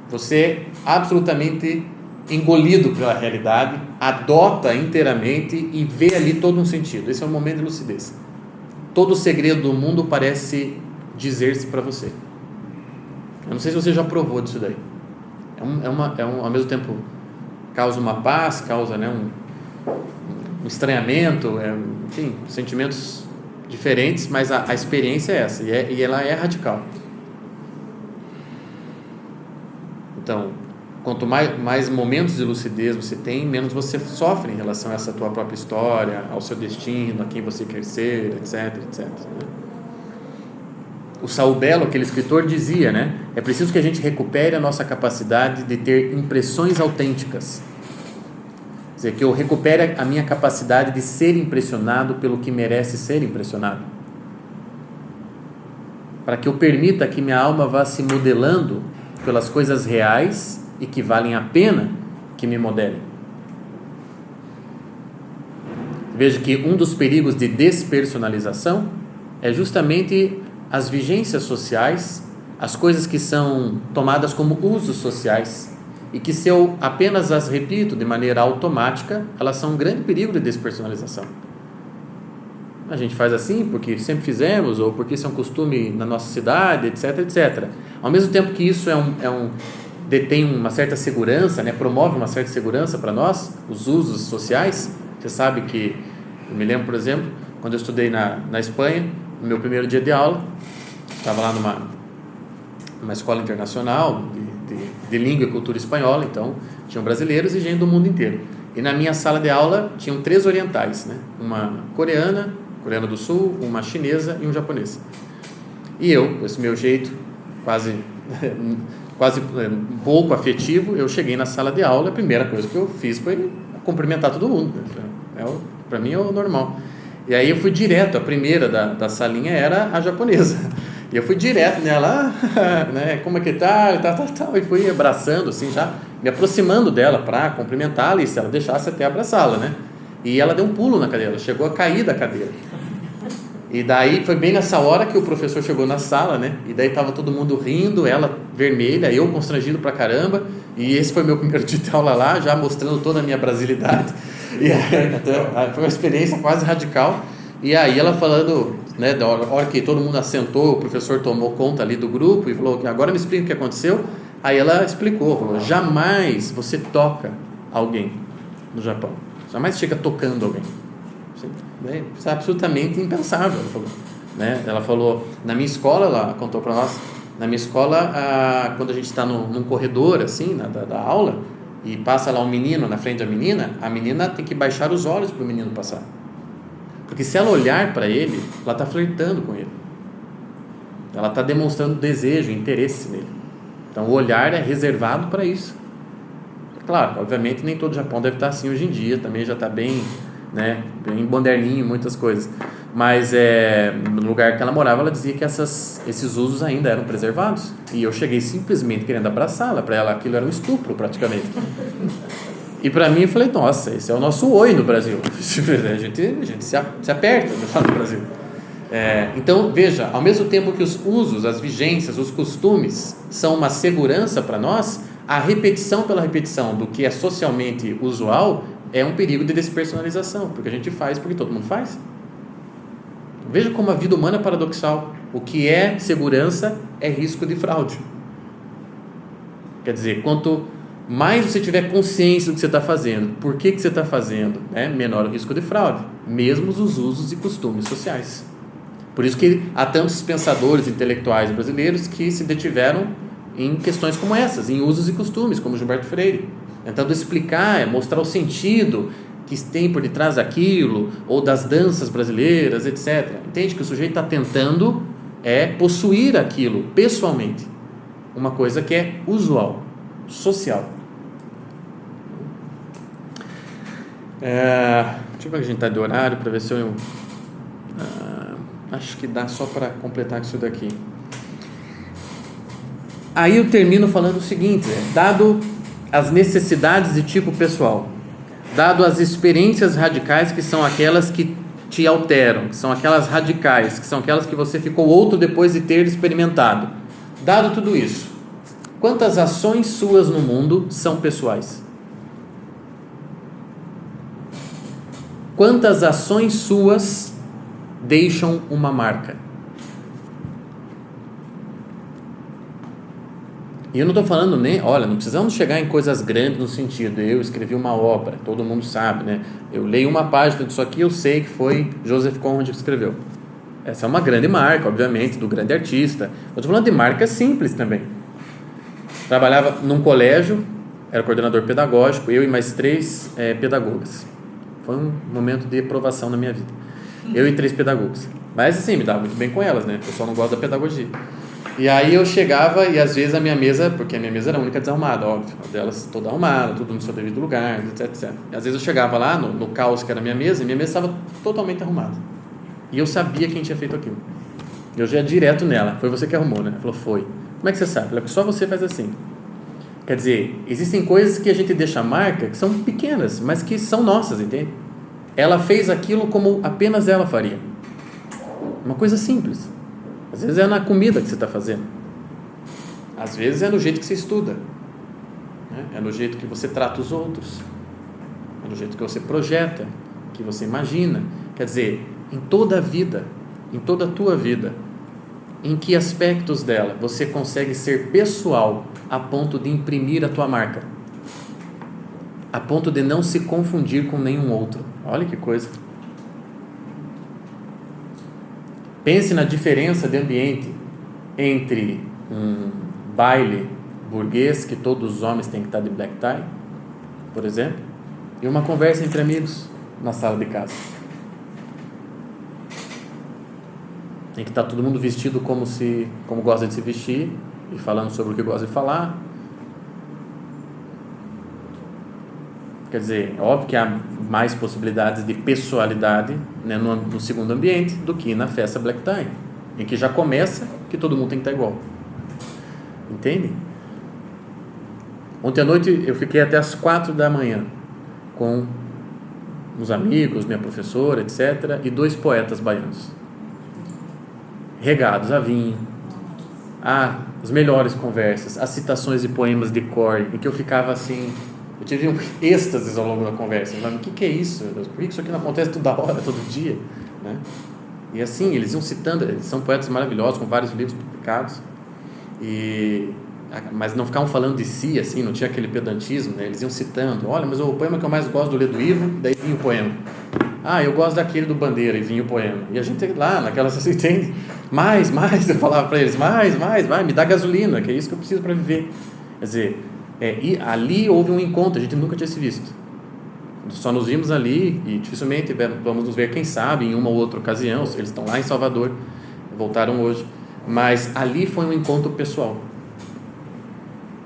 Você absolutamente engolido pela realidade, adota inteiramente e vê ali todo um sentido. Esse é o momento de lucidez. Todo o segredo do mundo parece dizer-se para você. Eu não sei se você já provou disso daí. Ao mesmo tempo causa uma paz, causa, né, um estranhamento, enfim, sentimentos diferentes, mas a experiência é essa, e ela é radical. Então, quanto mais momentos de lucidez você tem, menos você sofre em relação a essa tua própria história, ao seu destino, a quem você quer ser, etc, etc. O Saul Bellow, aquele escritor, dizia, né? É preciso que a gente recupere a nossa capacidade de ter impressões autênticas. Quer dizer, que eu recupere a minha capacidade de ser impressionado pelo que merece ser impressionado. Para que eu permita que minha alma vá se modelando pelas coisas reais e que valem a pena que me modelem. Veja que um dos perigos de despersonalização é justamente as vigências sociais, as coisas que são tomadas como usos sociais e que, se eu apenas as repito de maneira automática, elas são um grande perigo de despersonalização. A gente faz assim porque sempre fizemos, ou porque isso é um costume na nossa cidade, etc, etc. Ao mesmo tempo que isso detém uma certa segurança, né, promove uma certa segurança para nós, os usos sociais. Você sabe que, eu me lembro, por exemplo, quando eu estudei na Espanha, no meu primeiro dia de aula, estava lá numa escola internacional de língua e cultura espanhola, então tinham brasileiros e gente do mundo inteiro. E na minha sala de aula tinham 3 orientais, né? Uma coreana do Sul, uma chinesa e um japonês. E eu, com esse meu jeito quase um pouco afetivo, eu cheguei na sala de aula, a primeira coisa que eu fiz foi cumprimentar todo mundo. Para mim é o normal. E aí eu fui direto, a primeira da salinha era a japonesa. E eu fui direto nela, né, como é que tá, e fui abraçando, assim, já me aproximando dela para cumprimentá-la, e se ela deixasse até abraçá-la, né? E ela deu um pulo na cadeira, ela chegou a cair da cadeira. E daí foi bem nessa hora que o professor chegou na sala, né? E daí tava todo mundo rindo, ela vermelha, eu constrangido pra caramba, e esse foi meu primeiro dia de aula lá, já mostrando toda a minha brasilidade. E foi uma experiência quase radical. E aí ela falando, né, da hora que todo mundo assentou, o professor tomou conta ali do grupo e falou: agora me explica o que aconteceu. Aí ela explicou, falou: jamais você toca alguém no Japão, jamais chega tocando alguém. Isso é absolutamente impensável, ela falou, né? Ela falou, na minha escola, ela contou para nós, na minha escola, quando a gente está num corredor assim, da aula, e passa lá um menino na frente da menina, a menina tem que baixar os olhos para o menino passar, porque se ela olhar para ele, ela está flertando com ele, ela está demonstrando desejo, interesse nele. Então o olhar é reservado para isso. Claro, obviamente nem todo o Japão deve estar assim hoje em dia, também já está bem, né, bem moderninho, muitas coisas, Mas no lugar que ela morava, ela dizia que esses usos ainda eram preservados. E eu cheguei simplesmente querendo abraçá-la. Para ela, aquilo era um estupro, praticamente. E para mim, eu falei, nossa, esse é o nosso oi no Brasil. A gente se aperta no Brasil. Então, veja, ao mesmo tempo que os usos, as vigências, os costumes são uma segurança para nós, a repetição pela repetição do que é socialmente usual é um perigo de despersonalização, porque a gente faz porque todo mundo faz. Veja como a vida humana é paradoxal. O que é segurança é risco de fraude. Quer dizer, quanto mais você tiver consciência do que você está fazendo, por que você está fazendo, menor o risco de fraude, mesmo os usos e costumes sociais. Por isso que há tantos pensadores intelectuais brasileiros que se detiveram em questões como essas, em usos e costumes, como Gilberto Freire, tentando explicar, mostrar o sentido que tem por detrás daquilo, ou das danças brasileiras, etc. Entende que o sujeito está tentando possuir aquilo pessoalmente, uma coisa que é usual, social. Deixa eu ver que a gente está de horário para ver se eu acho que dá só para completar isso daqui. Aí eu termino falando o seguinte: dado as necessidades de tipo pessoal, dado as experiências radicais, que são aquelas que te alteram, que são aquelas radicais, que são aquelas que você ficou outro depois de ter experimentado, dado tudo isso, quantas ações suas no mundo são pessoais? Quantas ações suas deixam uma marca? E eu não estou falando nem, olha, não precisamos chegar em coisas grandes no sentido, eu escrevi uma obra, todo mundo sabe, né? Eu leio uma página disso aqui, eu sei que foi Joseph Conrad que escreveu. Essa é uma grande marca, obviamente, do grande artista. Eu estou falando de marcas simples também. Trabalhava num colégio, era coordenador pedagógico, eu e mais 3 pedagogas. Foi um momento de aprovação na minha vida. Eu e 3 pedagogas. Mas assim, me dava muito bem com elas, né? Eu só não gosto da pedagogia. E aí eu chegava e às vezes a minha mesa, porque a minha mesa era a única desarrumada, óbvio, a delas toda arrumada, tudo no seu devido lugar, etc. E às vezes eu chegava lá no caos que era a minha mesa, e minha mesa estava totalmente arrumada. E eu sabia quem tinha feito aquilo. Eu já ia direto nela. Foi você que arrumou, né? Ela falou, foi. Como é que você sabe? Ela falou, só você faz assim. Quer dizer, existem coisas que a gente deixa marca, que são pequenas, mas que são nossas, entende? Ela fez aquilo como apenas ela faria. Uma coisa simples. Às vezes é na comida que você está fazendo. Às vezes é no jeito que você estuda. É no jeito que você trata os outros. É no jeito que você projeta, que você imagina. Quer dizer, em toda a vida, em toda a tua vida, em que aspectos dela você consegue ser pessoal a ponto de imprimir a tua marca? A ponto de não se confundir com nenhum outro. Olha que coisa. Pense na diferença de ambiente entre um baile burguês, que todos os homens têm que estar de black tie, por exemplo, e uma conversa entre amigos na sala de casa, em que está todo mundo vestido como gosta de se vestir e falando sobre o que gosta de falar. Quer dizer, é óbvio que há mais possibilidades de pessoalidade, né, no segundo ambiente do que na festa black tie, em que já começa que todo mundo tem que estar igual. Entende? Ontem à noite eu fiquei até as 4 da manhã com uns amigos, minha professora, etc., e 2 poetas baianos, regados a vinho, as melhores conversas, as citações de poemas de cor, em que eu ficava assim, eu tive um êxtase ao longo da conversa. O que é isso? Por que isso aqui não acontece toda hora, todo dia? Né? E assim, eles iam citando, eles são poetas maravilhosos, com vários livros publicados, mas não ficavam falando de si, assim, não tinha aquele pedantismo, né? Eles iam citando, olha, mas o poema que eu mais gosto do Lê do Ivo, daí vinha o poema. Eu gosto daquele do Bandeira, e vinha o poema. E a gente lá, naquela, você entende? Mais, eu falava para eles, mais, vai, me dá gasolina, que é isso que eu preciso para viver. Quer dizer, e ali houve um encontro, a gente nunca tinha se visto. Só nos vimos ali e dificilmente vamos nos ver, quem sabe, em uma ou outra ocasião. Eles estão lá em Salvador, voltaram hoje. Mas ali foi um encontro pessoal.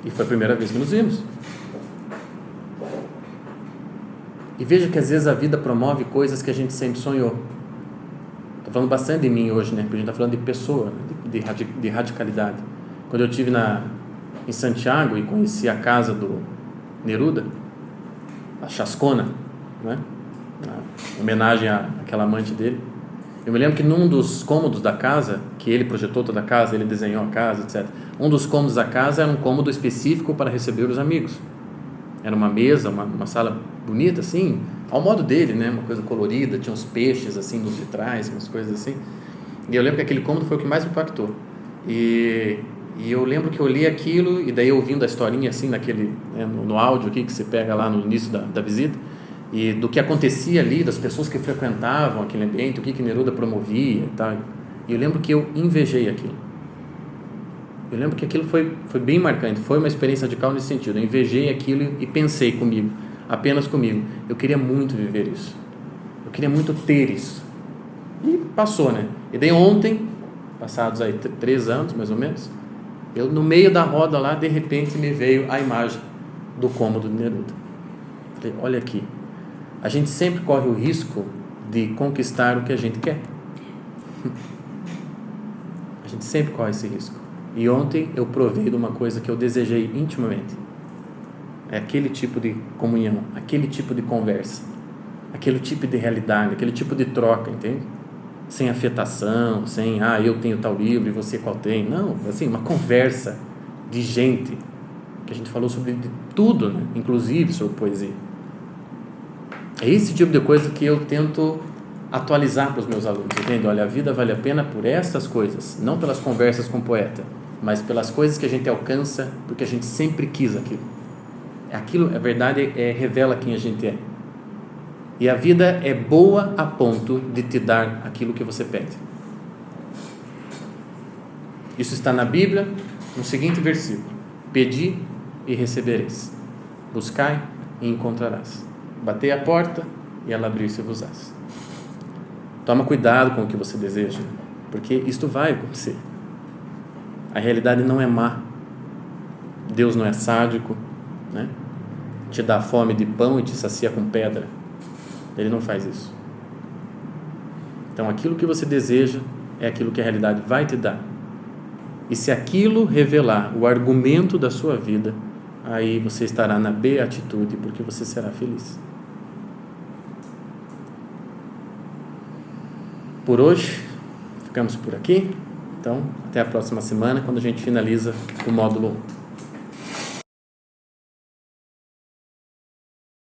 E foi a primeira vez que nos vimos. E veja que às vezes a vida promove coisas que a gente sempre sonhou. Estou falando bastante de mim hoje, né? Porque a gente está falando de pessoa, né? de radicalidade. Quando eu estive em Santiago e conheci a casa do Neruda, a Chascona, né? A homenagem àquela amante dele, eu me lembro que num dos cômodos da casa, que ele projetou toda a casa, ele desenhou a casa, etc. Um dos cômodos da casa era um cômodo específico para receber os amigos. Era uma mesa, uma sala bonita, assim, ao modo dele, né? Uma coisa colorida, tinha uns peixes, assim, nos vitrais, umas coisas assim. E eu lembro que aquele cômodo foi o que mais me impactou. E eu lembro que eu li aquilo, e daí ouvindo a historinha, assim, né, no áudio aqui, que você pega lá no início da visita, e do que acontecia ali, das pessoas que frequentavam aquele ambiente, o que Neruda promovia e tal. E eu lembro que eu invejei aquilo. Eu lembro que aquilo foi bem marcante, foi uma experiência radical nesse sentido. Eu invejei aquilo e pensei comigo, apenas comigo, eu queria muito viver isso. Eu queria muito ter isso. E passou, né? E daí ontem, passados aí 3 anos, mais ou menos, eu no meio da roda lá, de repente me veio a imagem do cômodo de Neruda. Falei, olha aqui, a gente sempre corre o risco de conquistar o que a gente quer. A gente sempre corre esse risco. E ontem eu provei de uma coisa que eu desejei intimamente. É aquele tipo de comunhão, aquele tipo de conversa, aquele tipo de realidade, aquele tipo de troca, entende? Sem afetação, sem, eu tenho tal livro e você qual tem. Não, assim, uma conversa de gente, que a gente falou sobre de tudo, né? Inclusive sobre poesia. É esse tipo de coisa que eu tento atualizar para os meus alunos, entende? Olha, a vida vale a pena por essas coisas, não pelas conversas com o poeta, mas pelas coisas que a gente alcança, porque a gente sempre quis aquilo. Aquilo, a verdade, revela quem a gente é. E a vida é boa a ponto de te dar aquilo que você pede. Isso está na Bíblia, no seguinte versículo: pedi e recebereis, buscai e encontrarás, batei a porta e ela abrir-se-vos-ás. Toma cuidado com o que você deseja, porque isto vai acontecer. A realidade não é má. Deus não é sádico, né? Te dá fome de pão e te sacia com pedra. Ele não faz isso. Então aquilo que você deseja é aquilo que a realidade vai te dar. E se aquilo revelar o argumento da sua vida, aí você estará na beatitude, porque você será feliz. Por hoje, ficamos por aqui. Então, até a próxima semana, quando a gente finaliza o módulo 1.